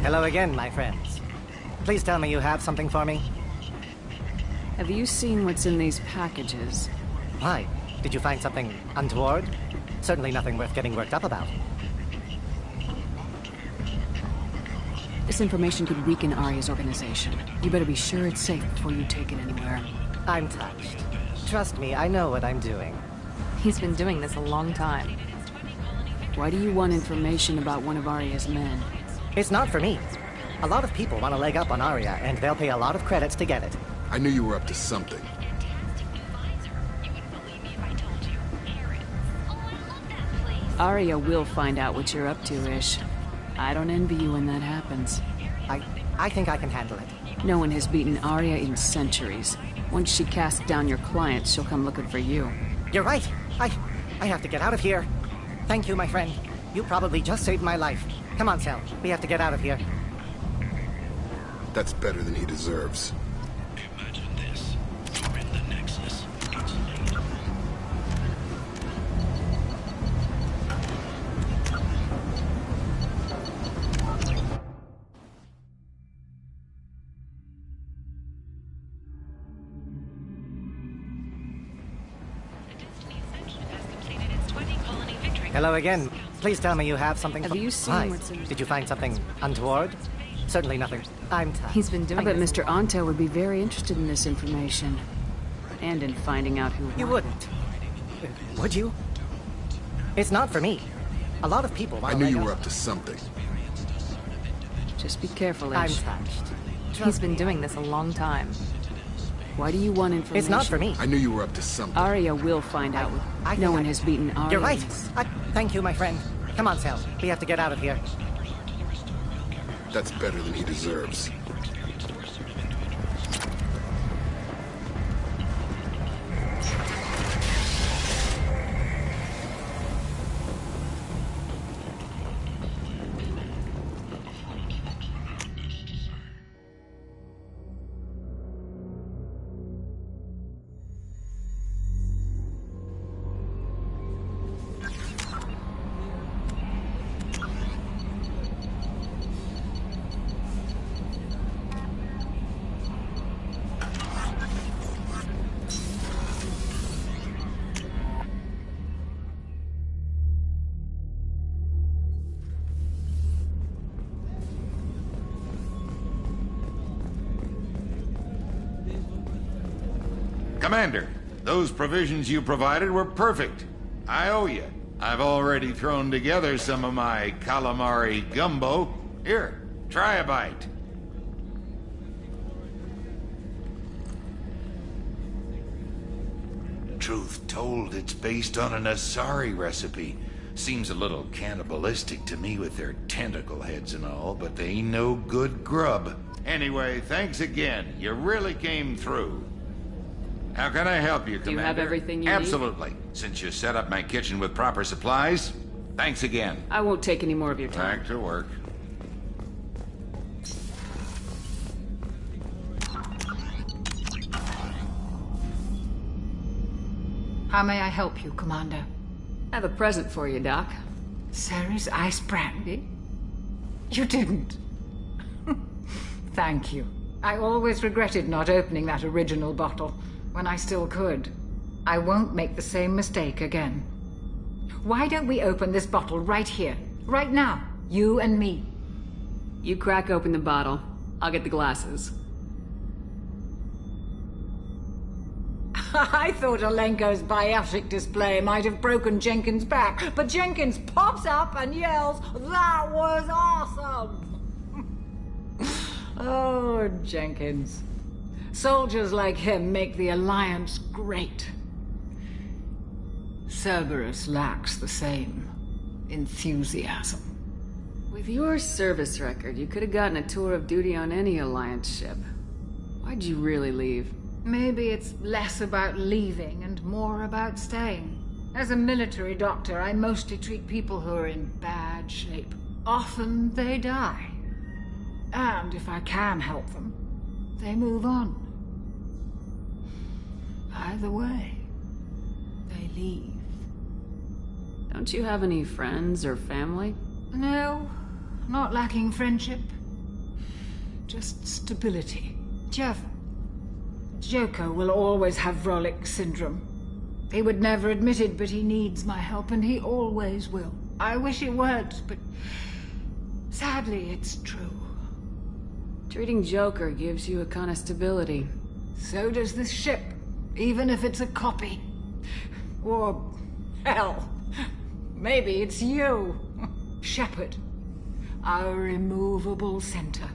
[SPEAKER 5] Hello again, my friends. Please tell me you have something for me.
[SPEAKER 4] Have you seen what's in these packages?
[SPEAKER 5] Why? Did you find something untoward? Certainly nothing worth getting worked up about.
[SPEAKER 4] This information could weaken Aria's organization. You better be sure it's safe before you take it anywhere.
[SPEAKER 5] I'm touched. Trust me, I know what I'm doing.
[SPEAKER 24] He's been doing this a long time.
[SPEAKER 4] Why do you want information about one of Aria's men?
[SPEAKER 5] It's not for me. A lot of people want a leg up on Aria, and they'll pay a lot of credits to get it.
[SPEAKER 10] I knew you were up to something.
[SPEAKER 4] Aria will find out what you're up to, Ish. I don't envy you when that happens.
[SPEAKER 5] I think I can handle it.
[SPEAKER 4] No one has beaten Aria in centuries. Once she casts down your clients, she'll come looking for you.
[SPEAKER 5] You're right. I have to get out of here. Thank you, my friend. You probably just saved my life. Come on, Sal. We have to get out of here.
[SPEAKER 10] That's better than he deserves.
[SPEAKER 15] Imagine this. You're in the Nexus. It's late.
[SPEAKER 5] Hello again. Please tell me you have something.
[SPEAKER 4] Have you seen
[SPEAKER 5] Hi.
[SPEAKER 4] what's in...
[SPEAKER 5] Did you find something untoward? Certainly nothing. I'm tired.
[SPEAKER 4] He's been doing I bet Mr. Anto would be very interested in this information. And in finding out who...
[SPEAKER 5] You wouldn't. Would you? It's not for me. A lot of people want
[SPEAKER 10] I
[SPEAKER 5] to
[SPEAKER 10] knew you
[SPEAKER 5] leg
[SPEAKER 10] were
[SPEAKER 5] off.
[SPEAKER 10] up to something.
[SPEAKER 4] Just be careful,
[SPEAKER 5] I'm
[SPEAKER 4] Ish.
[SPEAKER 5] touched.
[SPEAKER 24] He's been doing this a long time.
[SPEAKER 4] Why do you want information?
[SPEAKER 5] It's not for me.
[SPEAKER 10] I knew you were up to something.
[SPEAKER 4] Arya will find out. No one has beaten Arya.
[SPEAKER 5] You're right. Thank you, my friend. Come on, Sal. We have to get out of here.
[SPEAKER 10] That's better than he deserves.
[SPEAKER 12] Commander, those provisions you provided were perfect. I owe you. I've already thrown together some of my calamari gumbo. Here, try a bite. Truth told, it's based on an Asari recipe. Seems a little cannibalistic to me with their tentacle heads and all, but they ain't no good grub. Anyway, thanks again. You really came through. How can I help you, Commander?
[SPEAKER 4] Do you have everything you need?
[SPEAKER 12] Absolutely. Since you set up my kitchen with proper supplies, thanks again.
[SPEAKER 4] I won't take any more of your time.
[SPEAKER 12] Back to work.
[SPEAKER 17] How may I help you, Commander?
[SPEAKER 4] I have a present for you, Doc.
[SPEAKER 17] Sarah's ice brandy? You didn't. Thank you. I always regretted not opening that original bottle when I still could. I won't make the same mistake again. Why don't we open this bottle right here, right now, you and me?
[SPEAKER 4] You crack open the bottle. I'll get the glasses.
[SPEAKER 17] I thought Alenko's biotic display might have broken Jenkins' back, but Jenkins pops up and yells, "That was awesome!" Oh, Jenkins. Soldiers like him make the Alliance great. Cerberus lacks the same enthusiasm.
[SPEAKER 4] With your service record, you could have gotten a tour of duty on any Alliance ship. Why'd you really leave?
[SPEAKER 17] Maybe it's less about leaving and more about staying. As a military doctor, I mostly treat people who are in bad shape. Often they die. And if I can help them, they move on. Either way, they leave.
[SPEAKER 4] Don't you have any friends or family?
[SPEAKER 17] No, not lacking friendship. Just stability. Jeff, Joko will always have Vrolic syndrome. He would never admit it, but he needs my help, and he always will. I wish it weren't, but sadly, it's true.
[SPEAKER 4] Treating Joker gives you a kind of stability.
[SPEAKER 17] So does this ship, even if it's a copy. Or, hell, maybe it's you, Shepard. Our immovable center.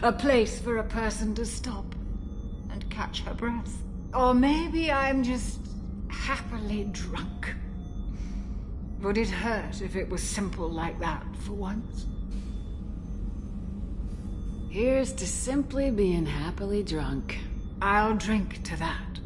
[SPEAKER 17] A place for a person to stop and catch her breath. Or maybe I'm just happily drunk. Would it hurt if it was simple like that for once?
[SPEAKER 4] Here's to simply being happily drunk.
[SPEAKER 17] I'll drink to that.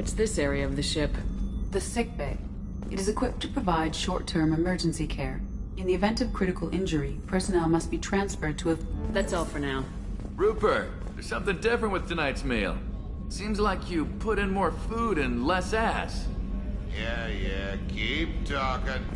[SPEAKER 4] What's this area of the ship?
[SPEAKER 18] The sick bay. It is equipped to provide short-term emergency care. In the event of critical injury, personnel must be transferred to a...
[SPEAKER 4] That's all for now.
[SPEAKER 19] Rupert, there's something different with tonight's meal. Seems like you put in more food and less ass.
[SPEAKER 12] Yeah, keep talking.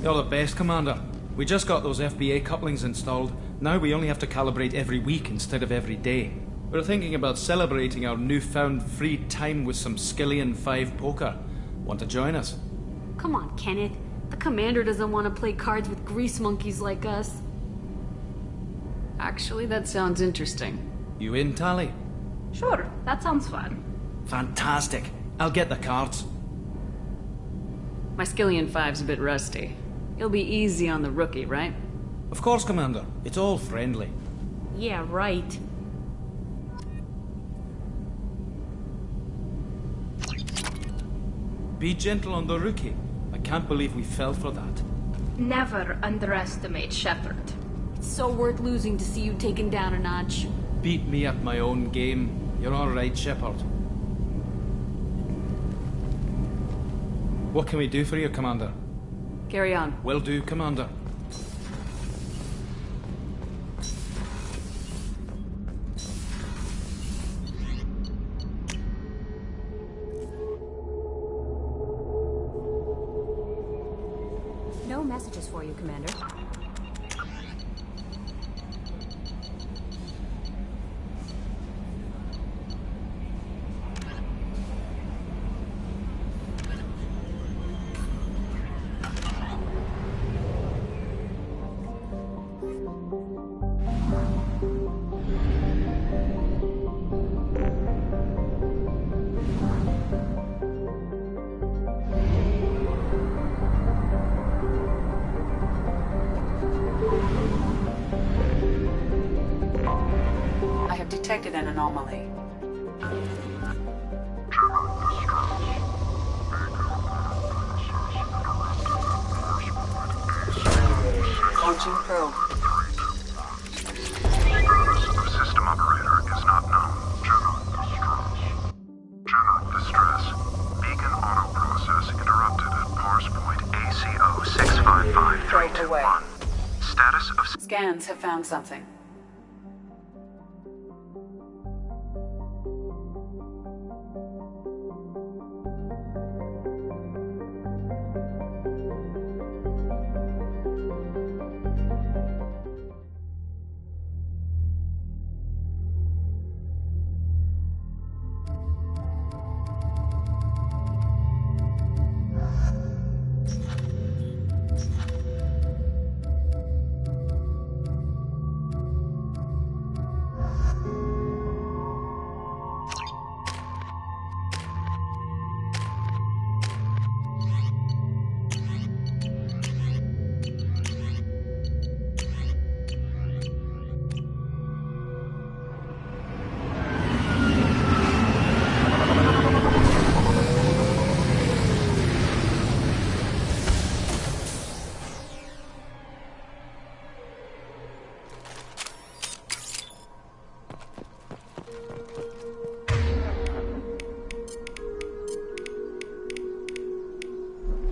[SPEAKER 20] You're the best, Commander. We just got those FBA couplings installed. Now we only have to calibrate every week instead of every day. We're thinking about celebrating our newfound free time with some Skillian 5 poker. Want to join us?
[SPEAKER 4] Come on, Kenneth. The commander doesn't want to play cards with grease monkeys like us. Actually, that sounds interesting.
[SPEAKER 20] You in, Tali?
[SPEAKER 13] Sure, that sounds fun.
[SPEAKER 20] Fantastic. I'll get the cards.
[SPEAKER 4] My Skillian 5's a bit rusty. It'll be easy on the rookie, right?
[SPEAKER 20] Of course, Commander. It's all friendly.
[SPEAKER 13] Yeah, right.
[SPEAKER 20] Be gentle on the rookie. I can't believe we fell for that.
[SPEAKER 13] Never underestimate Shepard.
[SPEAKER 4] It's so worth losing to see you taken down a notch.
[SPEAKER 20] Beat me at my own game. You're all right, Shepard. What can we do for you, Commander?
[SPEAKER 4] Carry on.
[SPEAKER 20] Will do, Commander.
[SPEAKER 6] No messages for you, Commander.
[SPEAKER 18] Detected an anomaly. Launching probe.
[SPEAKER 22] Status of system operator is not known. General distress. Beacon auto process interrupted at parse point ACO 655321. Status of...
[SPEAKER 18] Scans have found something.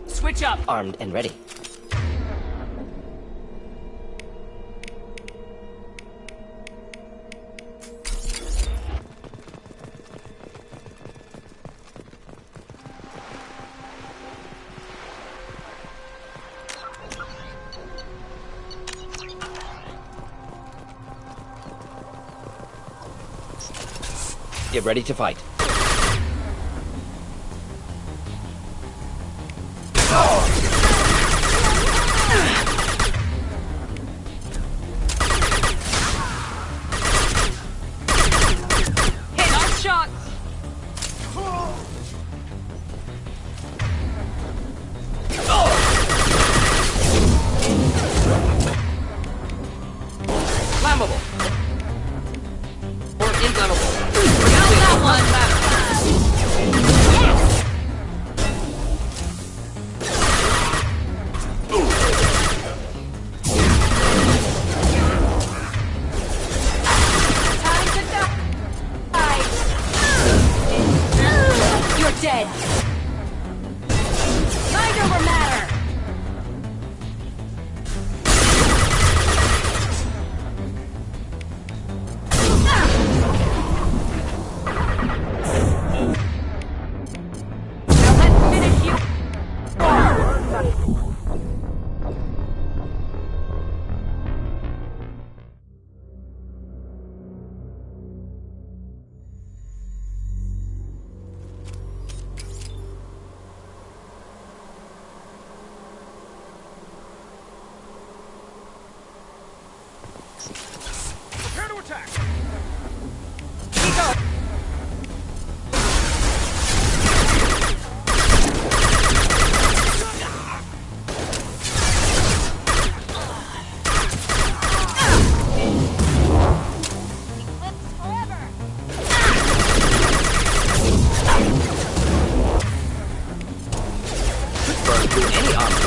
[SPEAKER 7] Switch up!
[SPEAKER 25] Armed and ready. Get ready to fight.
[SPEAKER 1] Prepare to attack!
[SPEAKER 2] Burn through any armor.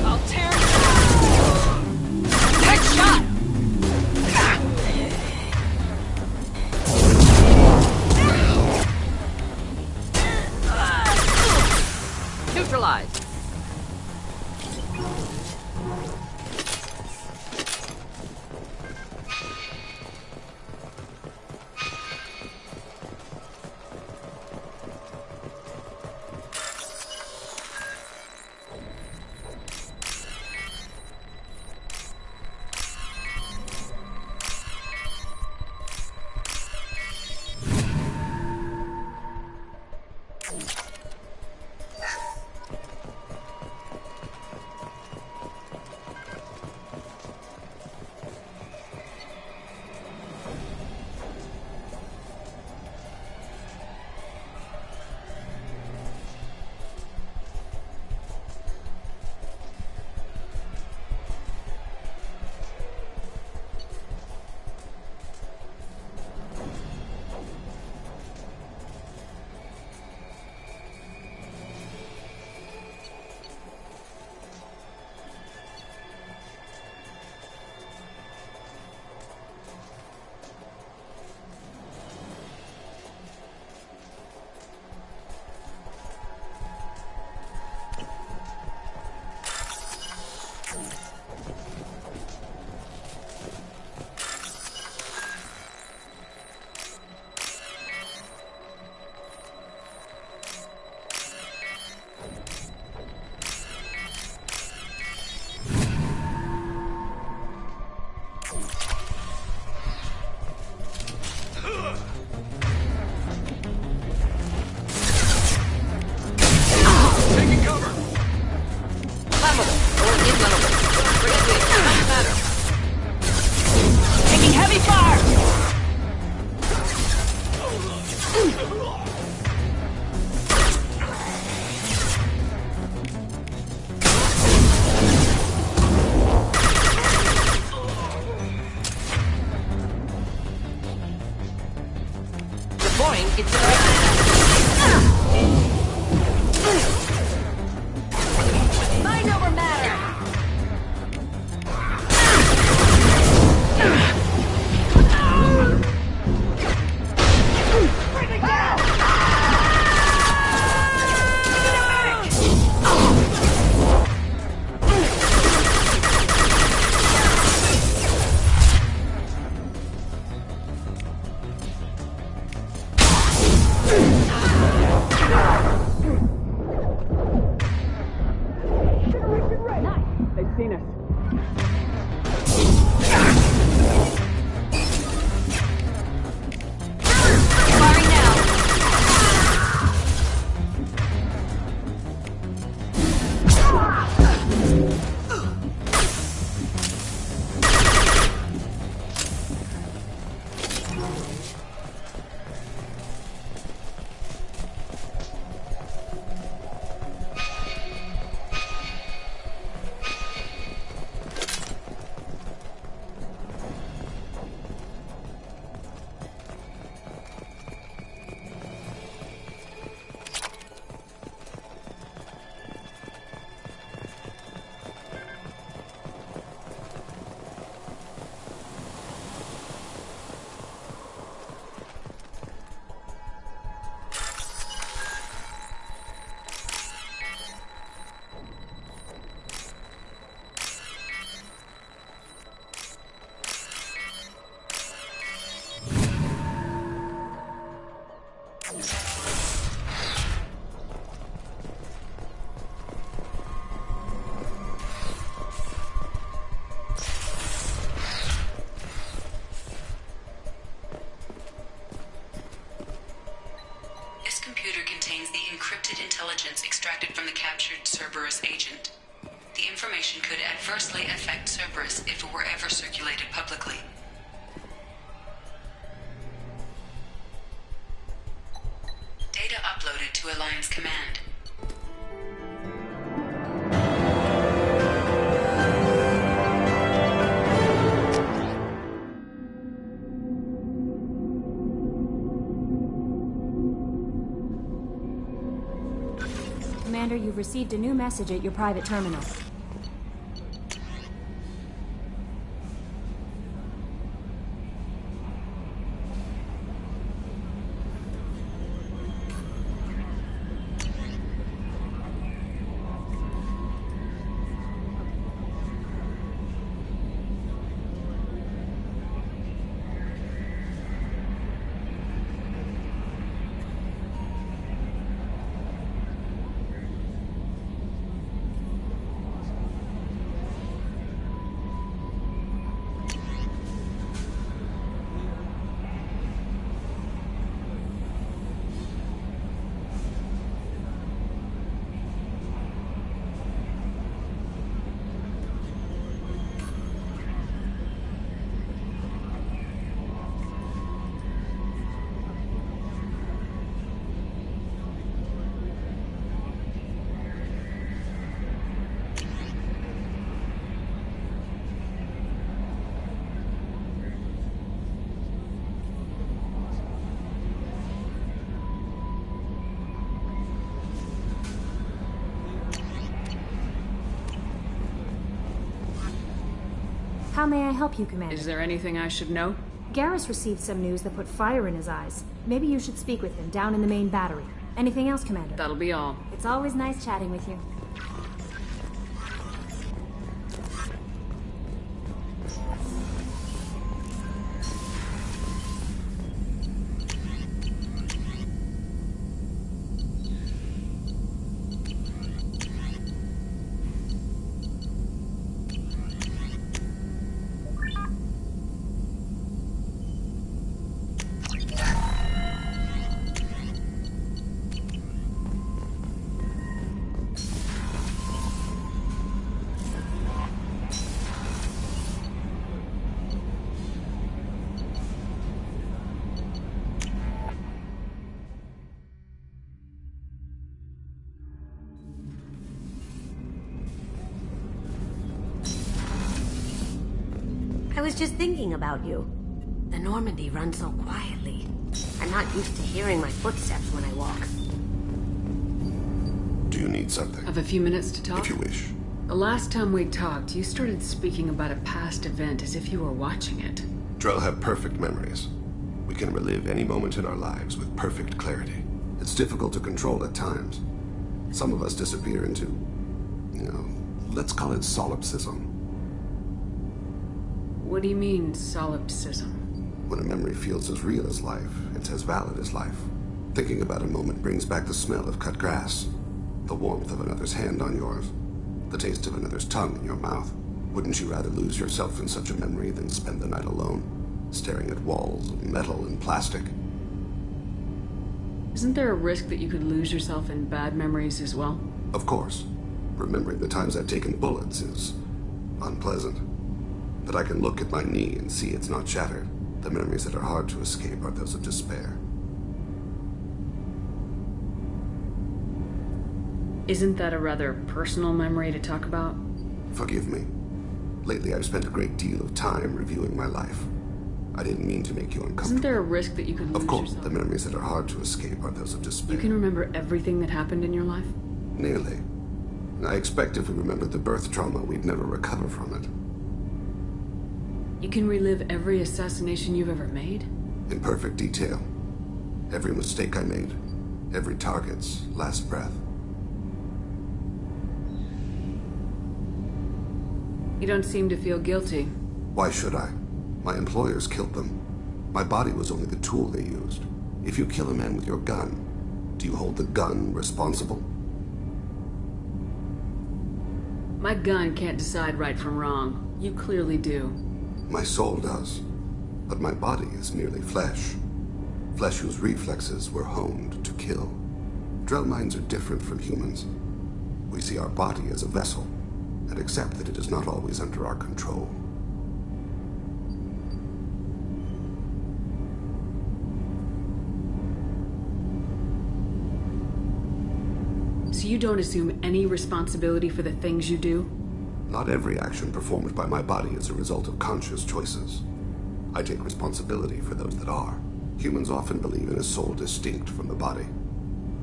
[SPEAKER 7] I'll tear it down. Headshot!
[SPEAKER 2] Neutralized. Taking cover. Flammable or inflammable. Bring it to it. Doesn't matter.
[SPEAKER 7] Taking heavy fire!
[SPEAKER 2] Deploying its
[SPEAKER 6] Mind over matter! Bring it down!
[SPEAKER 18] intelligence extracted from the captured Cerberus agent. The information could adversely affect Cerberus if it were ever circulated publicly. Data uploaded to Alliance Command.
[SPEAKER 6] Commander, you've received a new message at your private terminal. How may I help you, Commander?
[SPEAKER 4] Is there anything I should know?
[SPEAKER 6] Garrus received some news that put fire in his eyes. Maybe you should speak with him down in the main battery. Anything else, Commander?
[SPEAKER 4] That'll be all.
[SPEAKER 6] It's always nice chatting with you.
[SPEAKER 1] I was just thinking about you. The Normandy runs so quietly. I'm not used to hearing my footsteps when I walk.
[SPEAKER 8] Do you need something?
[SPEAKER 4] Have a few minutes to talk?
[SPEAKER 8] If you wish.
[SPEAKER 4] The last time we talked, you started speaking about a past event as if you were watching it.
[SPEAKER 8] Drell have perfect memories. We can relive any moment in our lives with perfect clarity. It's difficult to control at times. Some of us disappear into, let's call it solipsism.
[SPEAKER 4] What do you mean, solipsism?
[SPEAKER 8] When a memory feels as real as life, it's as valid as life. Thinking about a moment brings back the smell of cut grass, the warmth of another's hand on yours, the taste of another's tongue in your mouth. Wouldn't you rather lose yourself in such a memory than spend the night alone, staring at walls of metal and plastic?
[SPEAKER 4] Isn't there a risk that you could lose yourself in bad memories as well?
[SPEAKER 8] Of course. Remembering the times I've taken bullets is unpleasant. But I can look at my knee and see it's not shattered. The memories that are hard to escape are those of despair.
[SPEAKER 4] Isn't that a rather personal memory to talk about?
[SPEAKER 8] Forgive me. Lately I've spent a great deal of time reviewing my life. I didn't mean to make you uncomfortable.
[SPEAKER 4] Isn't there a risk that you could lose
[SPEAKER 8] yourself? Of course,
[SPEAKER 4] yourself?
[SPEAKER 8] The memories that are hard to escape are those of despair.
[SPEAKER 4] You can remember everything that happened in your life?
[SPEAKER 8] Nearly. I expect if we remembered the birth trauma, we'd never recover from it.
[SPEAKER 4] You can relive every assassination you've ever made?
[SPEAKER 8] In perfect detail. Every mistake I made. Every target's last breath.
[SPEAKER 4] You don't seem to feel guilty.
[SPEAKER 8] Why should I? My employers killed them. My body was only the tool they used. If you kill a man with your gun, do you hold the gun responsible?
[SPEAKER 4] My gun can't decide right from wrong. You clearly do.
[SPEAKER 8] My soul does. But my body is merely flesh. Flesh whose reflexes were honed to kill. Drell minds are different from humans. We see our body as a vessel, and accept that it is not always under our control.
[SPEAKER 4] So you don't assume any responsibility for the things you do?
[SPEAKER 8] Not every action performed by my body is a result of conscious choices. I take responsibility for those that are. Humans often believe in a soul distinct from the body.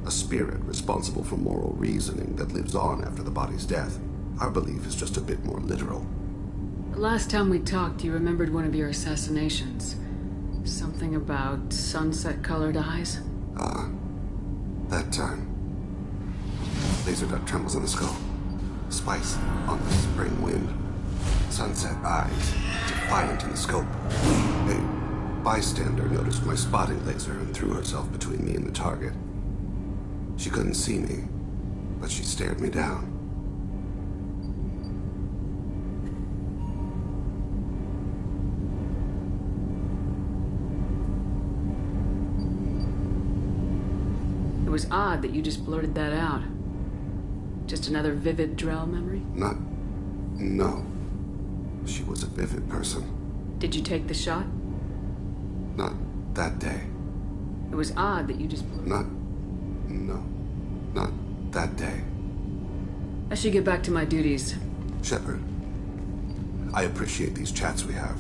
[SPEAKER 8] A spirit responsible for moral reasoning that lives on after the body's death. Our belief is just a bit more literal.
[SPEAKER 4] The last time we talked, you remembered one of your assassinations. Something about sunset-colored eyes?
[SPEAKER 8] That time. Laser dot trembles in the skull. Spice on the spring wind. Sunset eyes, defiant in the scope. A bystander noticed my spotting laser and threw herself between me and the target. She couldn't see me, but she stared me down.
[SPEAKER 4] It was odd that you just blurted that out. Just another vivid Drell memory?
[SPEAKER 8] No. She was a vivid person.
[SPEAKER 4] Did you take the shot?
[SPEAKER 8] Not that day.
[SPEAKER 4] It was odd that you just blurted.
[SPEAKER 8] Not that day.
[SPEAKER 4] I should get back to my duties.
[SPEAKER 8] Shepard, I appreciate these chats we have.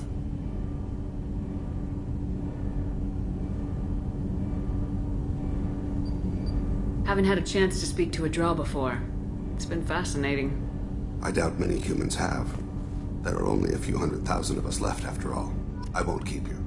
[SPEAKER 4] Haven't had a chance to speak to a Drell before. It's been fascinating.
[SPEAKER 8] I doubt many humans have. There are only a few 100,000 of us left after all. I won't keep you.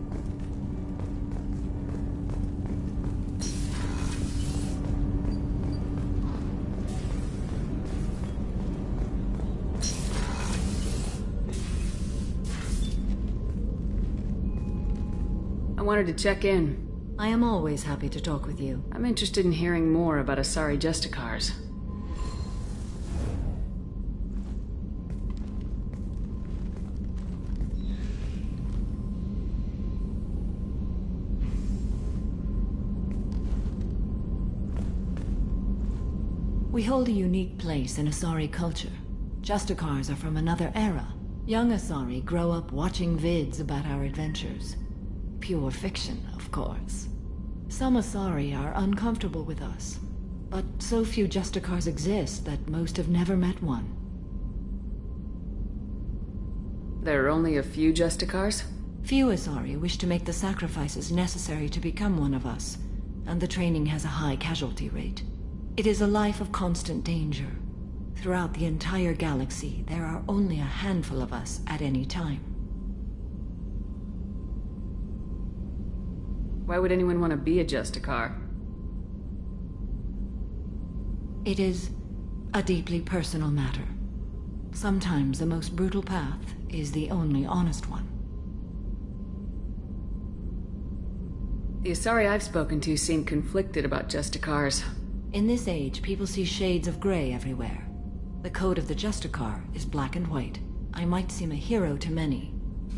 [SPEAKER 4] I wanted to check in.
[SPEAKER 9] I am always happy to talk with you.
[SPEAKER 4] I'm interested in hearing more about Asari Justicars.
[SPEAKER 9] We hold a unique place in Asari culture. Justicars are from another era. Young Asari grow up watching vids about our adventures. Pure fiction, of course. Some Asari are uncomfortable with us, but so few Justicars exist that most have never met one.
[SPEAKER 4] There are only a few Justicars?
[SPEAKER 9] Few Asari wish to make the sacrifices necessary to become one of us, and the training has a high casualty rate. It is a life of constant danger. Throughout the entire galaxy, there are only a handful of us at any time.
[SPEAKER 4] Why would anyone want to be a Justicar?
[SPEAKER 9] It is a deeply personal matter. Sometimes the most brutal path is the only honest one.
[SPEAKER 4] The Asari I've spoken to seem conflicted about Justicars.
[SPEAKER 9] In this age, people see shades of gray everywhere. The code of the Justicar is black and white. I might seem a hero to many,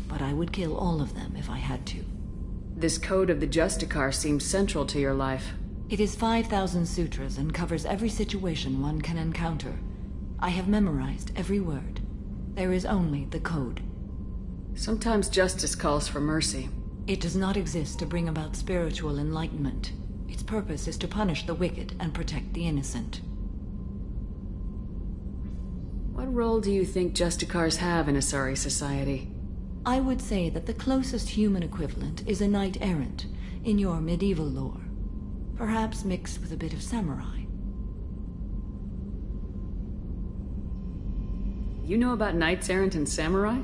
[SPEAKER 9] but I would kill all of them if I had to.
[SPEAKER 4] This code of the Justicar seems central to your life.
[SPEAKER 9] It is 5,000 sutras and covers every situation one can encounter. I have memorized every word. There is only the code.
[SPEAKER 4] Sometimes justice calls for mercy.
[SPEAKER 9] It does not exist to bring about spiritual enlightenment. Its purpose is to punish the wicked and protect the innocent.
[SPEAKER 4] What role do you think Justicars have in Asari society?
[SPEAKER 9] I would say that the closest human equivalent is a knight-errant in your medieval lore. Perhaps mixed with a bit of samurai.
[SPEAKER 4] You know about knights-errant and samurai?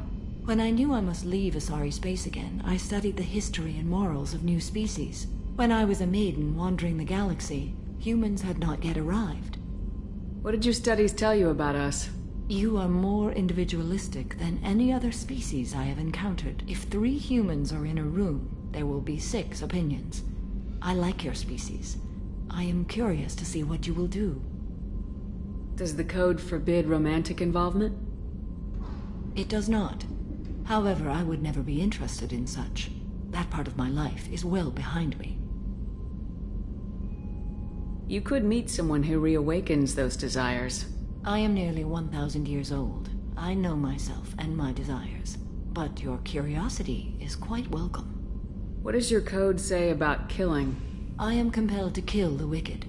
[SPEAKER 9] When I knew I must leave Asari space again, I studied the history and morals of new species. When I was a maiden wandering the galaxy, humans had not yet arrived.
[SPEAKER 4] What did your studies tell you about us?
[SPEAKER 9] You are more individualistic than any other species I have encountered. If 3 humans are in a room, there will be 6 opinions. I like your species. I am curious to see what you will do.
[SPEAKER 4] Does the code forbid romantic involvement?
[SPEAKER 9] It does not. However, I would never be interested in such. That part of my life is well behind me.
[SPEAKER 4] You could meet someone who reawakens those desires.
[SPEAKER 9] I am nearly 1,000 years old. I know myself and my desires. But your curiosity is quite welcome.
[SPEAKER 4] What does your code say about killing?
[SPEAKER 9] I am compelled to kill the wicked.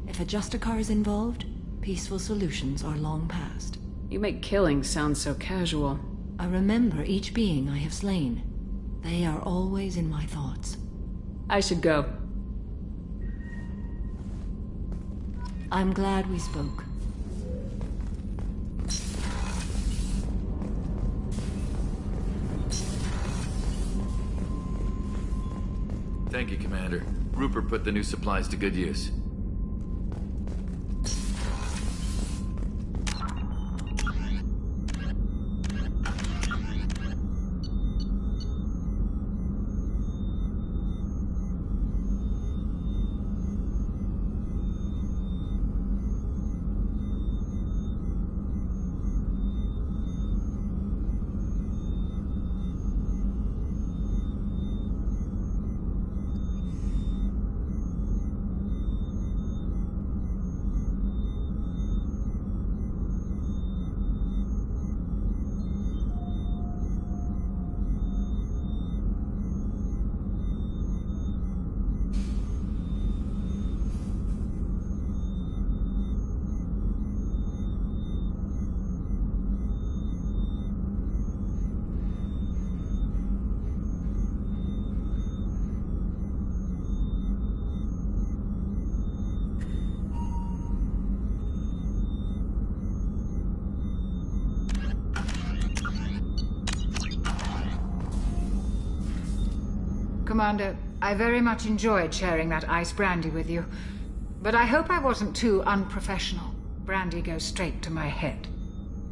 [SPEAKER 9] If a Justicar is involved, peaceful solutions are long past.
[SPEAKER 4] You make killing sound so casual.
[SPEAKER 9] I remember each being I have slain. They are always in my thoughts.
[SPEAKER 4] I should go.
[SPEAKER 9] I'm glad we spoke.
[SPEAKER 19] Thank you, Commander. Rupert put the new supplies to good use.
[SPEAKER 17] Commander, I very much enjoyed sharing that ice brandy with you. But I hope I wasn't too unprofessional. Brandy goes straight to my head.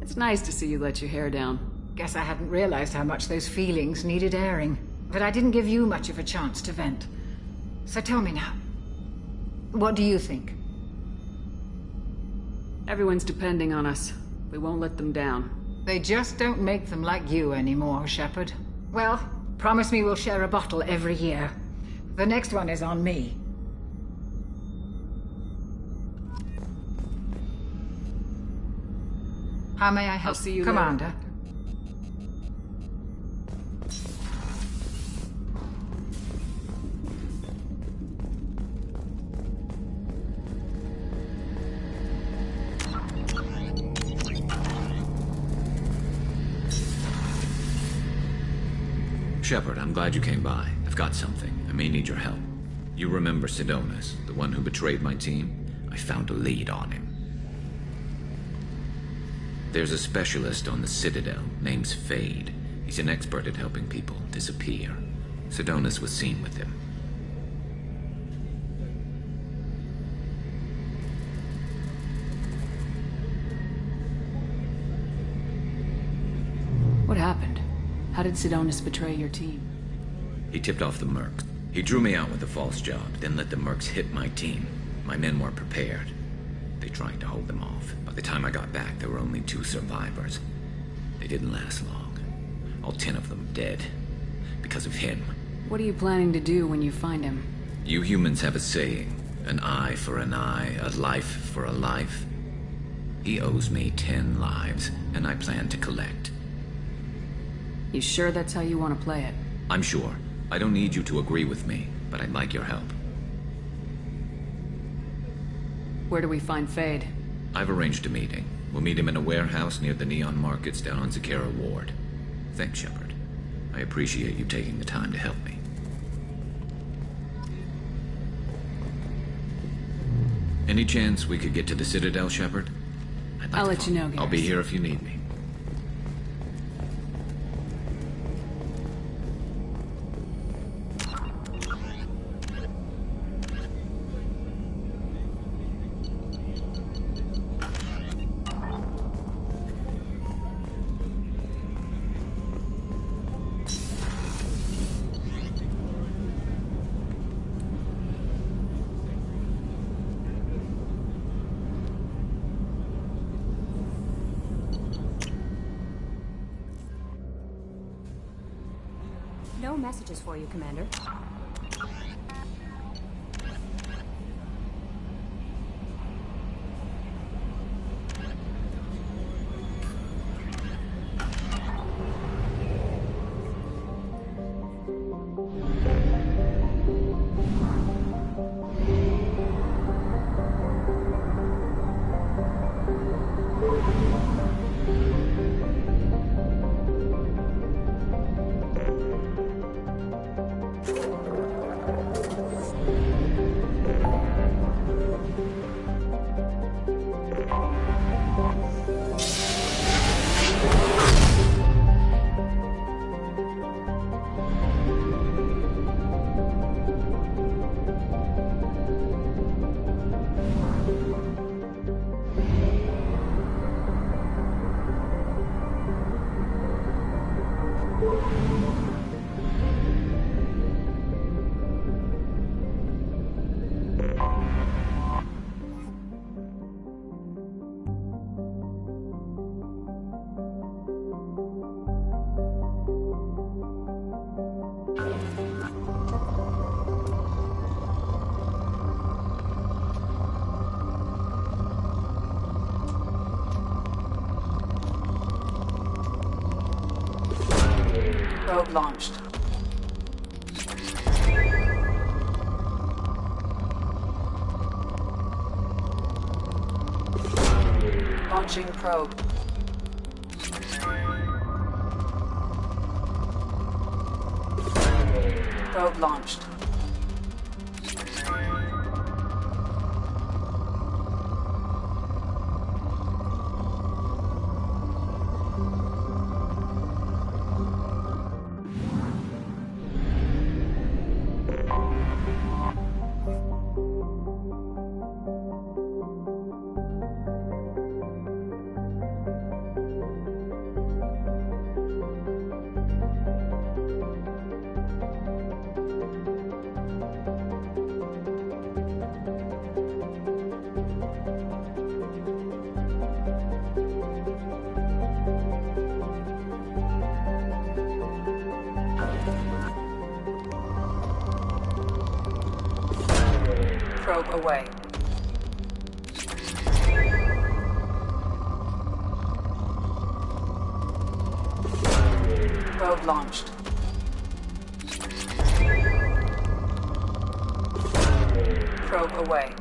[SPEAKER 4] It's nice to see you let your hair down.
[SPEAKER 17] Guess I hadn't realized how much those feelings needed airing. But I didn't give you much of a chance to vent. So tell me now, what do you think?
[SPEAKER 4] Everyone's depending on us. We won't let them down.
[SPEAKER 17] They just don't make them like you anymore, Shepard. Well, promise me we'll share a bottle every year. The next one is on me. How may I help?
[SPEAKER 4] I'll see you
[SPEAKER 17] Commander?
[SPEAKER 4] later.
[SPEAKER 3] Shepard, I'm glad you came by. I've got something. I may need your help. You remember Sidonus, the one who betrayed my team? I found a lead on him. There's a specialist on the Citadel, name's Fade. He's an expert at helping people disappear. Sidonus was seen with him.
[SPEAKER 4] What happened? How did Sidonus betray your team?
[SPEAKER 3] He tipped off the Mercs. He drew me out with a false job, then let the Mercs hit my team. My men weren't prepared. They tried to hold them off. By the time I got back, there were only 2 survivors. They didn't last long. All 10 of them dead. Because of him.
[SPEAKER 4] What are you planning to do when you find him?
[SPEAKER 3] You humans have a saying. An eye for an eye, a life for a life. He owes me 10 lives, and I plan to collect.
[SPEAKER 4] You sure that's how you want to play it?
[SPEAKER 3] I'm sure. I don't need you to agree with me, but I'd like your help.
[SPEAKER 4] Where do we find Fade?
[SPEAKER 3] I've arranged a meeting. We'll meet him in a warehouse near the Neon Markets down on Zakera Ward. Thanks, Shepard. I appreciate you taking the time to help me. Any chance we could get to the Citadel, Shepard?
[SPEAKER 4] I'll let you know, Garrus.
[SPEAKER 3] I'll be here if you need me.
[SPEAKER 6] No messages for you, Commander.
[SPEAKER 18] launched. Launching probe. Probe launched. Probe away. Probe launched. Probe away.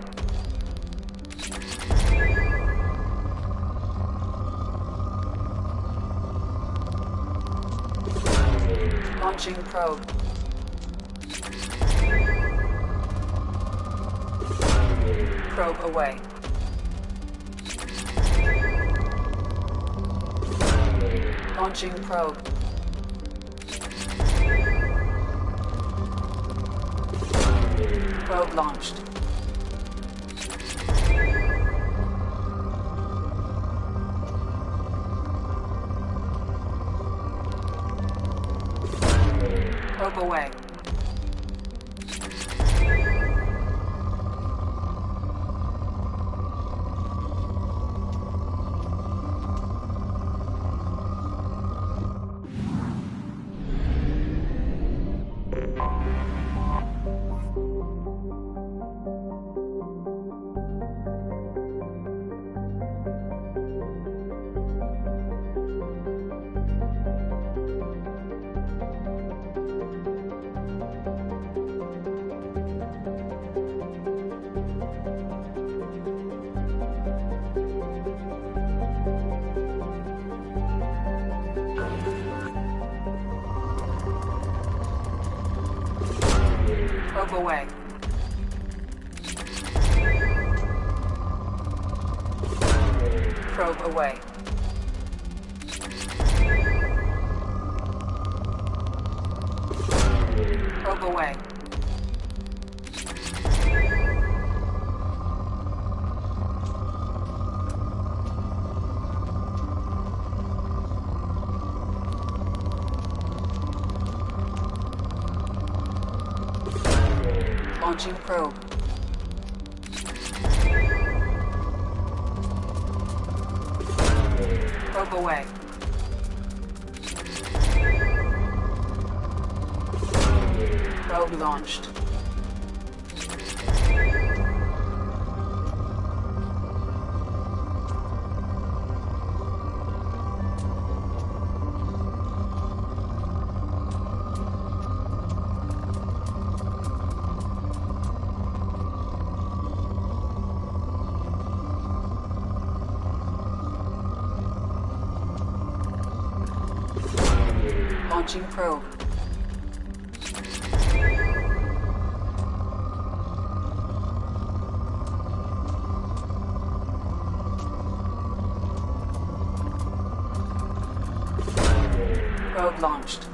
[SPEAKER 18] Launching probe. Probe away. Launching probe. Probe launched. Probe away. Probe away. Probe away. Probe away. Launching probe. Probe away. Probe launched. Launching probe. Probe launched.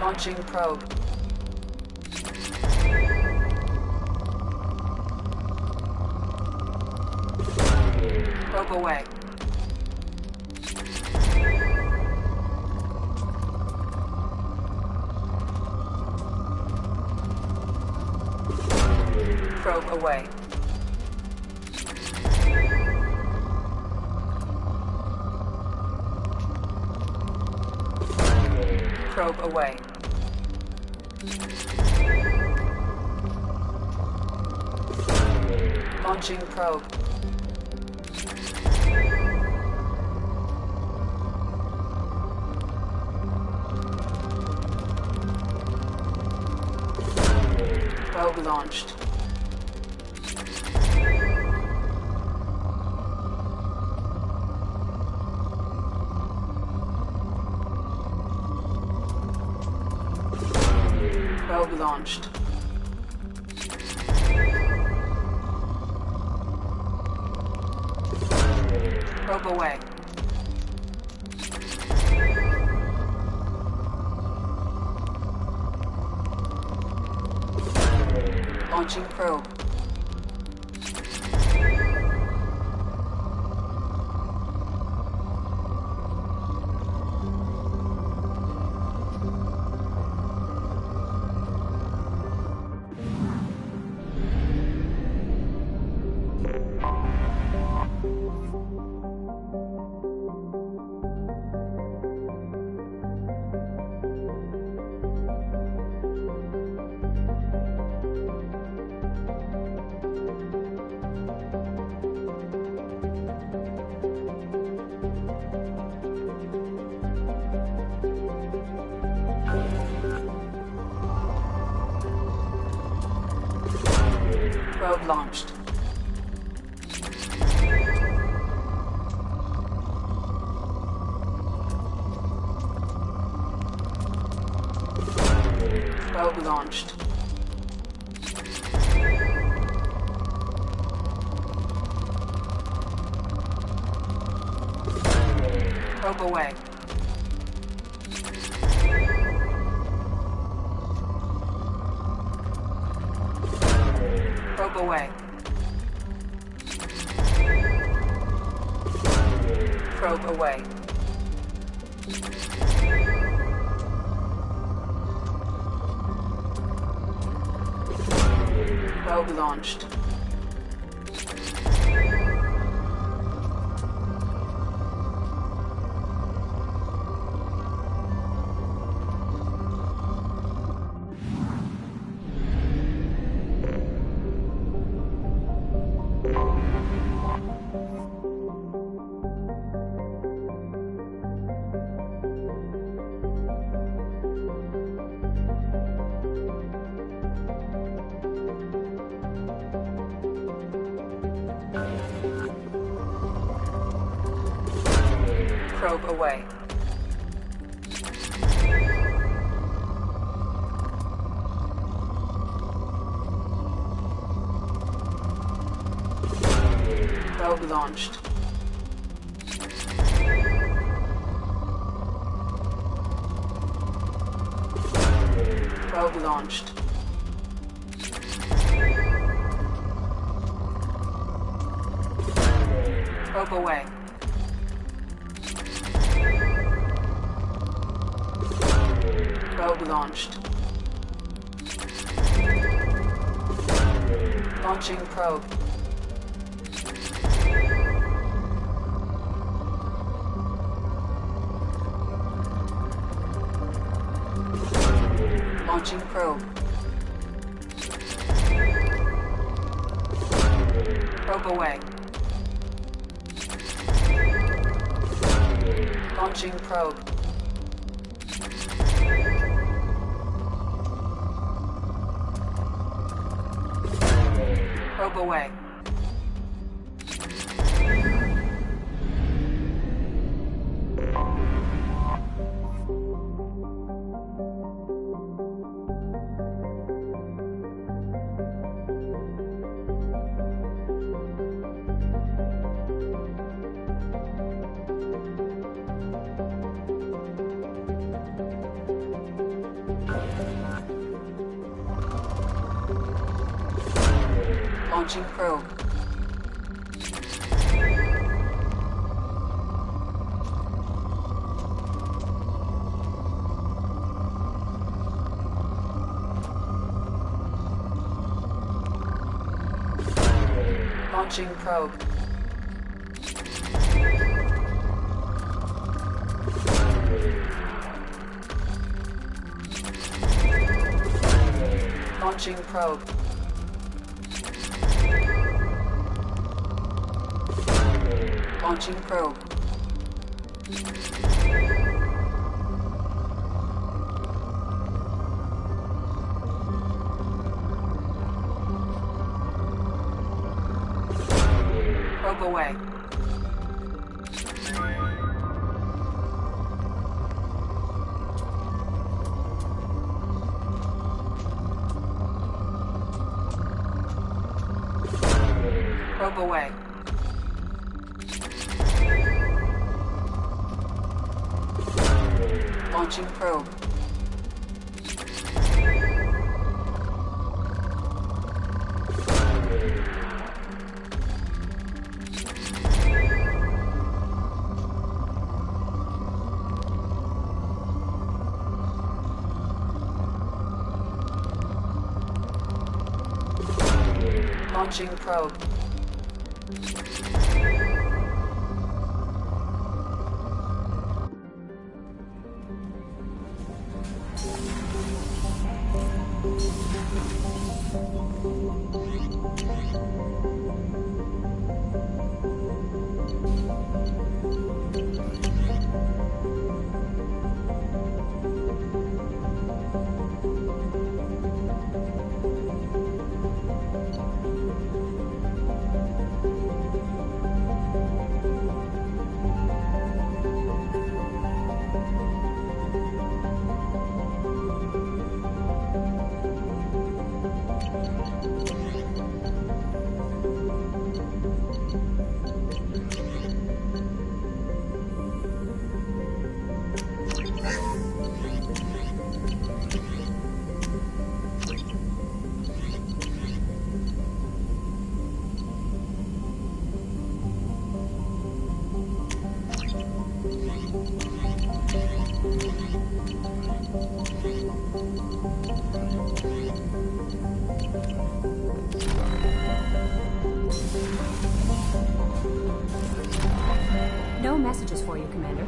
[SPEAKER 18] Launching probe. Probe away. Probe away. Probe away. Launching probe. Probe launched. Probe launched. Probe away. Launching probe. Probe launched. Probe launched. Probe away. Probe away. Probe away. Probe launched. Probe away. Probe launched. Probe launched. Probe away. Probe launched. Launching probe. Launching probe. Probe away. Launching probe. Probe away. Launching probe. Launching probe. Launching probe. Launching probe. Probe away. Probe away. Launching probe. Launching probe.
[SPEAKER 1] No messages for you, Commander.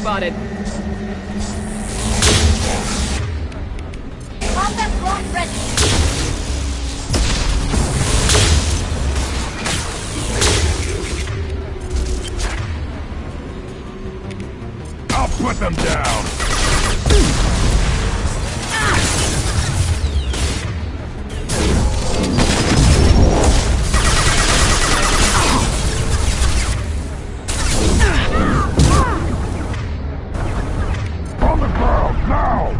[SPEAKER 4] spotted.
[SPEAKER 13] Combat block ready.
[SPEAKER 22] I'll put them down! On the ground, now!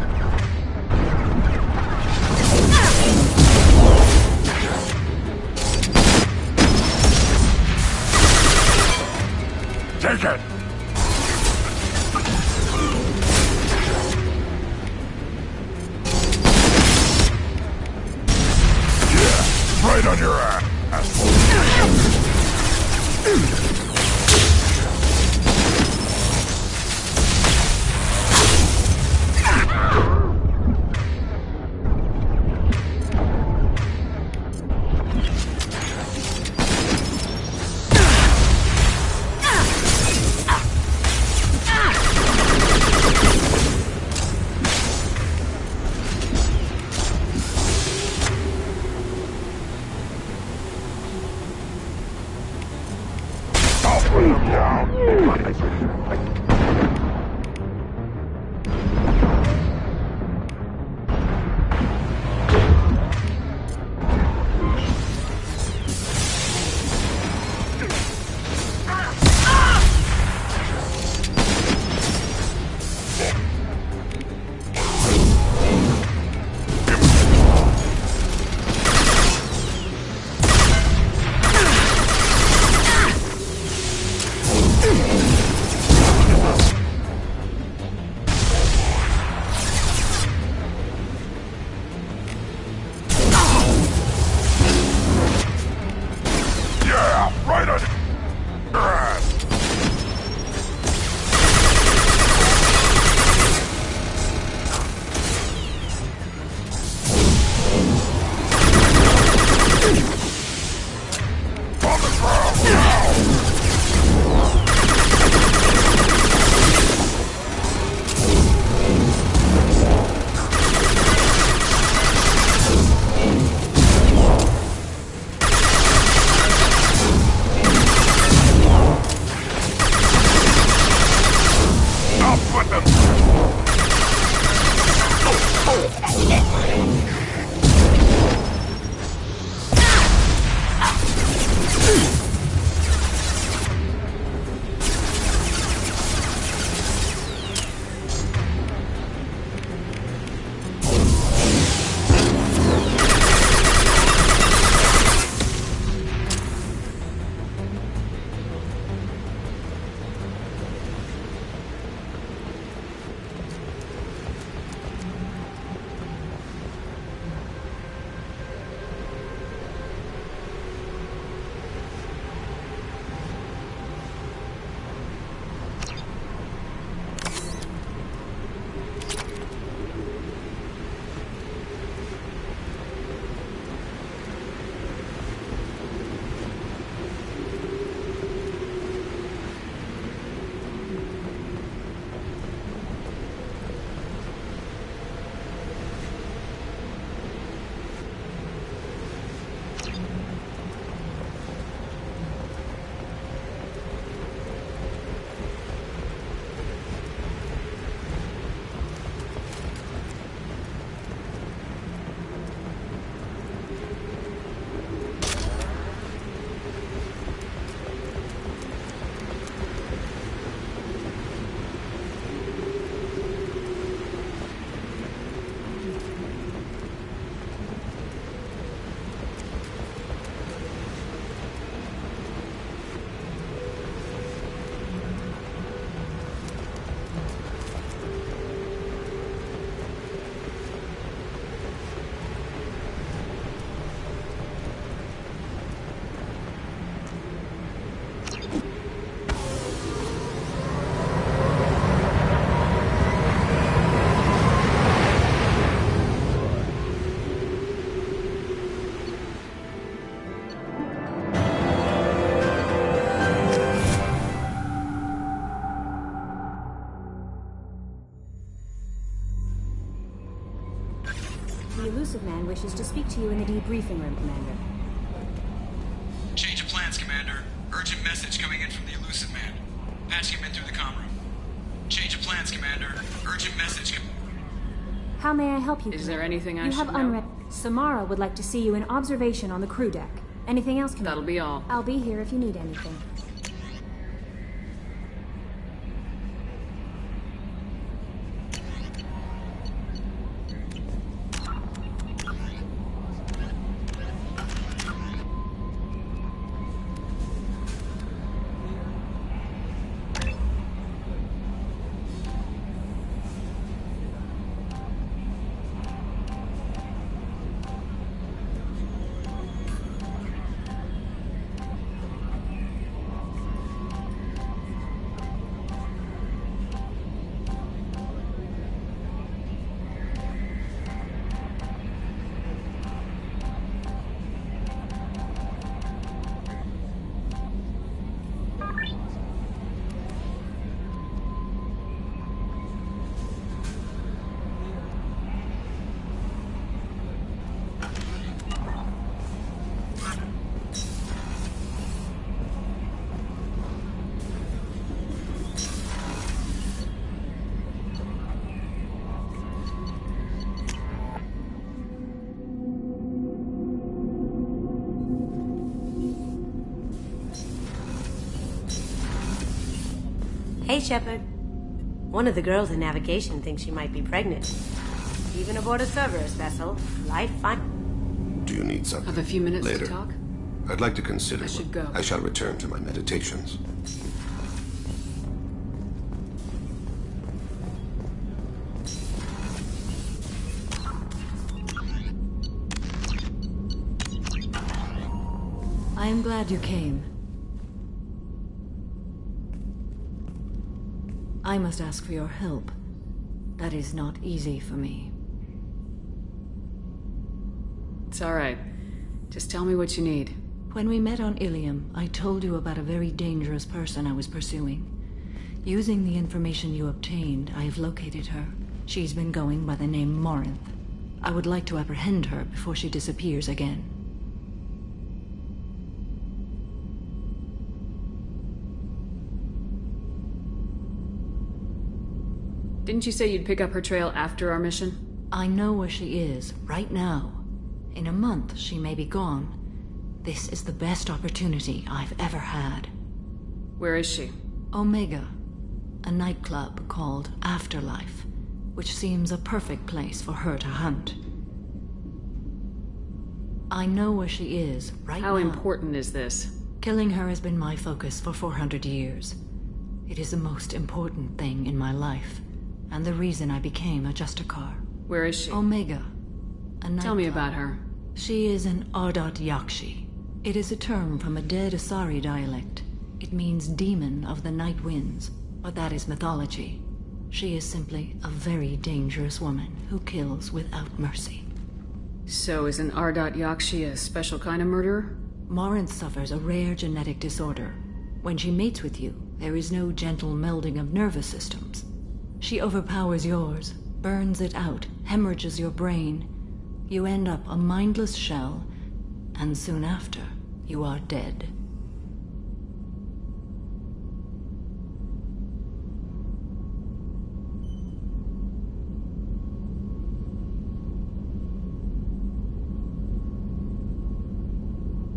[SPEAKER 22] Take it! Right on your ass!
[SPEAKER 14] Illusive Man wishes to speak to you in the debriefing room, Commander.
[SPEAKER 20] Change of plans, Commander. Urgent message coming in from the Illusive Man. Patching him in through the comm room. Change of plans, Commander. Urgent message.
[SPEAKER 14] How may I help you?
[SPEAKER 4] Is there anything I
[SPEAKER 14] you
[SPEAKER 4] should
[SPEAKER 14] have
[SPEAKER 4] know?
[SPEAKER 14] Samara would like to see you in observation on the crew deck. Anything else, Commander?
[SPEAKER 4] That'll be all.
[SPEAKER 14] I'll be here if you need anything.
[SPEAKER 1] Hey, Shepard. One of the girls in navigation thinks she might be pregnant. Even aboard a Cerberus vessel, life fine.
[SPEAKER 8] Do you need something?
[SPEAKER 4] Have a few minutes
[SPEAKER 8] Later.
[SPEAKER 4] to talk?
[SPEAKER 8] I'd like to consider.
[SPEAKER 4] I should go.
[SPEAKER 8] I shall return to my meditations.
[SPEAKER 9] I am glad you came. I must ask for your help. That is not easy for me.
[SPEAKER 4] It's all right. Just tell me what you need.
[SPEAKER 9] When we met on Ilium, I told you about a very dangerous person I was pursuing. Using the information you obtained, I have located her. She's been going by the name Morinth. I would like to apprehend her before she disappears again.
[SPEAKER 4] Didn't you say you'd pick up her trail after our mission?
[SPEAKER 9] I know where she is, right now. In a month, she may be gone. This is the best opportunity I've ever had.
[SPEAKER 4] Where is she?
[SPEAKER 9] Omega, a nightclub called Afterlife, which seems a perfect place for her to hunt. I know where she is, right now.
[SPEAKER 4] How important is this?
[SPEAKER 9] Killing her has been my focus for 400 years. It is the most important thing in my life, and the reason I became a Justicar.
[SPEAKER 4] Where is she?
[SPEAKER 9] Omega, a nightclub.
[SPEAKER 4] Tell me about her.
[SPEAKER 9] She is an Ardat Yakshi. It is a term from a dead Asari dialect. It means demon of the night winds, but that is mythology. She is simply a very dangerous woman who kills without mercy.
[SPEAKER 4] So is an Ardat Yakshi a special kind of murderer?
[SPEAKER 9] Morinth suffers a rare genetic disorder. When she mates with you, there is no gentle melding of nervous systems. She overpowers yours, burns it out, hemorrhages your brain. You end up a mindless shell, and soon after, you are dead.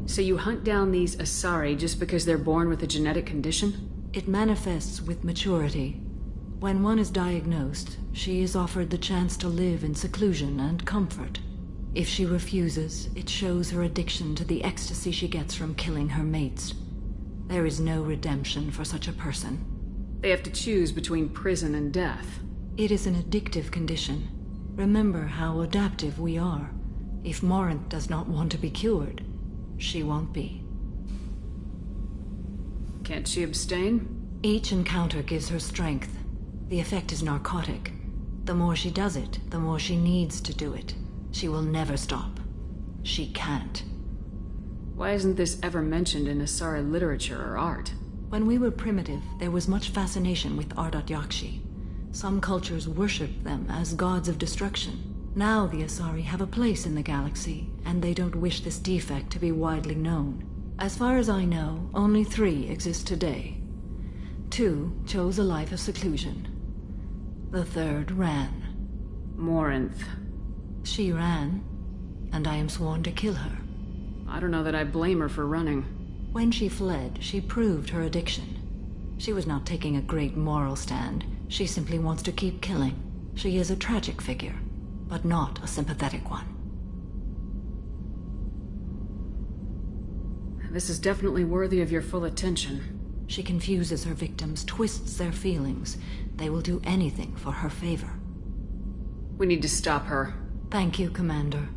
[SPEAKER 4] So you hunt down these Asari just because they're born with a genetic condition?
[SPEAKER 9] It manifests with maturity. When one is diagnosed, she is offered the chance to live in seclusion and comfort. If she refuses, it shows her addiction to the ecstasy she gets from killing her mates. There is no redemption for such a person.
[SPEAKER 4] They have to choose between prison and death.
[SPEAKER 9] It is an addictive condition. Remember how adaptive we are. If Morinth does not want to be cured, she won't be.
[SPEAKER 4] Can't she abstain?
[SPEAKER 9] Each encounter gives her strength. The effect is narcotic. The more she does it, the more she needs to do it. She will never stop. She can't.
[SPEAKER 4] Why isn't this ever mentioned in Asari literature or art?
[SPEAKER 9] When we were primitive, there was much fascination with Ardat Yakshi. Some cultures worshipped them as gods of destruction. Now the Asari have a place in the galaxy, and they don't wish this defect to be widely known. As far as I know, only 3 exist today. 2 chose a life of seclusion. The 3rd ran.
[SPEAKER 4] Morinth.
[SPEAKER 9] She ran, and I am sworn to kill her.
[SPEAKER 4] I don't know that I blame her for running.
[SPEAKER 9] When she fled, she proved her addiction. She was not taking a great moral stand. She simply wants to keep killing. She is a tragic figure, but not a sympathetic one.
[SPEAKER 4] This is definitely worthy of your full attention.
[SPEAKER 9] She confuses her victims, twists their feelings. They will do anything for her favor.
[SPEAKER 4] We need to stop her.
[SPEAKER 9] Thank you, Commander.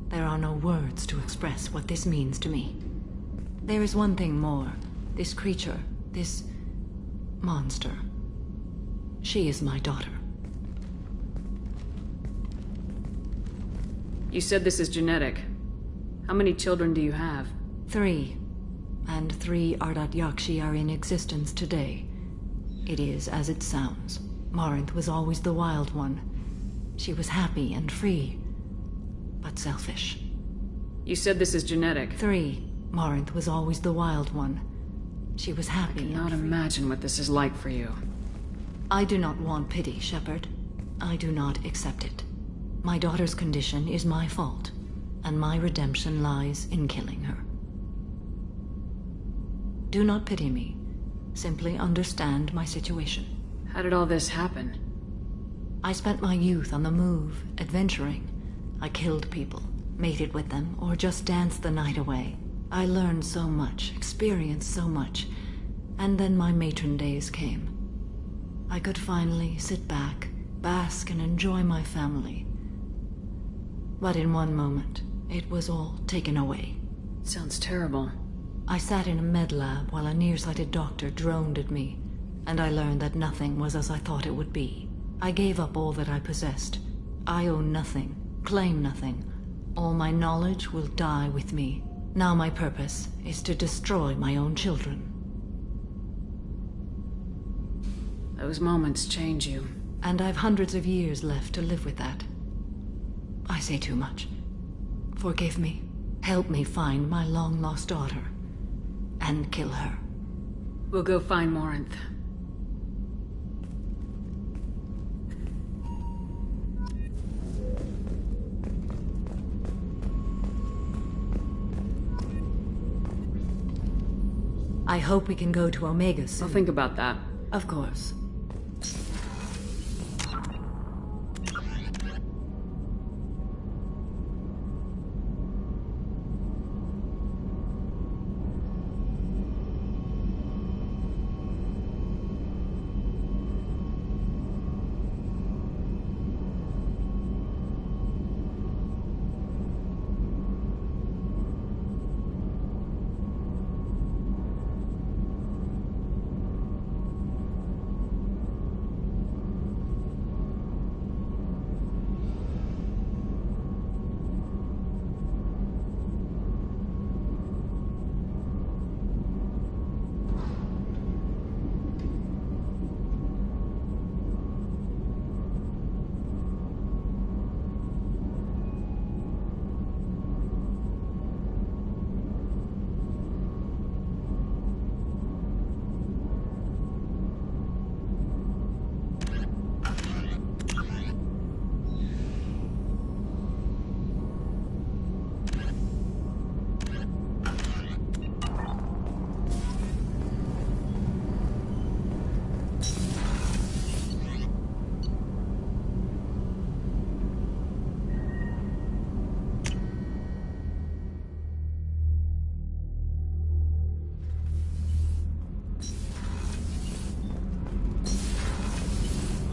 [SPEAKER 9] There are no words to express what this means to me. There is one thing more. This creature, this monster. She is my daughter.
[SPEAKER 4] You said this is genetic. How many children do you have?
[SPEAKER 9] 3. And 3 Ardat Yakshi are in existence today. It is as it sounds. Morinth was always the wild one. She was happy and free, but selfish.
[SPEAKER 4] You said this is genetic.
[SPEAKER 9] 3. Morinth was always the wild one. She was happy.
[SPEAKER 4] I cannot imagine what this is like for you.
[SPEAKER 9] I do not want pity, Shepard. I do not accept it. My daughter's condition is my fault, and my redemption lies in killing her. Do not pity me. Simply understand my situation.
[SPEAKER 4] How did all this happen?
[SPEAKER 9] I spent my youth on the move, adventuring. I killed people, mated with them, or just danced the night away. I learned so much, experienced so much, and then my matron days came. I could finally sit back, bask and enjoy my family. But in one moment, it was all taken away.
[SPEAKER 4] Sounds terrible.
[SPEAKER 9] I sat in a med lab while a nearsighted doctor droned at me, and I learned that nothing was as I thought it would be. I gave up all that I possessed. I own nothing, claim nothing. All my knowledge will die with me. Now my purpose is to destroy my own children.
[SPEAKER 4] Those moments change you.
[SPEAKER 9] And I've hundreds of years left to live with that. I say too much. Forgive me. Help me find my long-lost daughter. And kill her.
[SPEAKER 4] We'll go find Morinth.
[SPEAKER 9] I hope we can go to Omega soon.
[SPEAKER 4] I'll think about that.
[SPEAKER 9] Of course.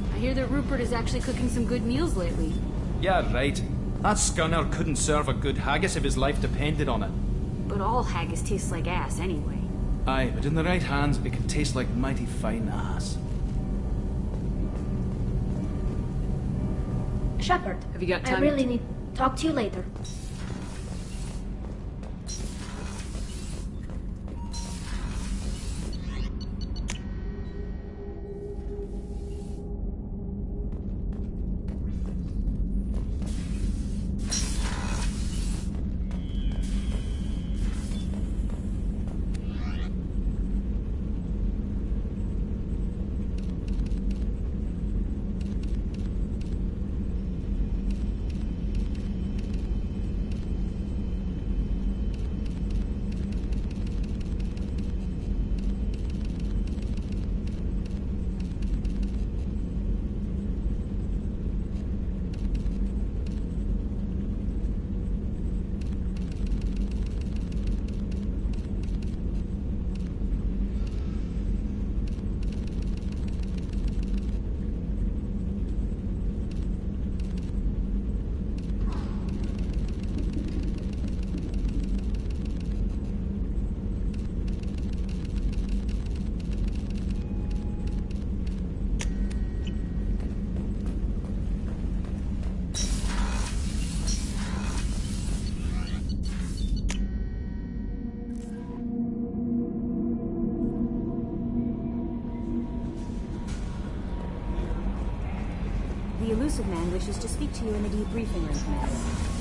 [SPEAKER 14] I hear that Rupert is actually cooking some good meals lately.
[SPEAKER 20] Yeah, right. That scunner couldn't serve a good haggis if his life depended on it.
[SPEAKER 14] But all haggis tastes like ass anyway.
[SPEAKER 20] Aye, but in the right hands, it can taste like mighty fine ass.
[SPEAKER 13] Shepard,
[SPEAKER 4] have you got time?
[SPEAKER 13] I really need to talk to you later.
[SPEAKER 14] Illusive Man wishes to speak to you in the debriefing room, Commander.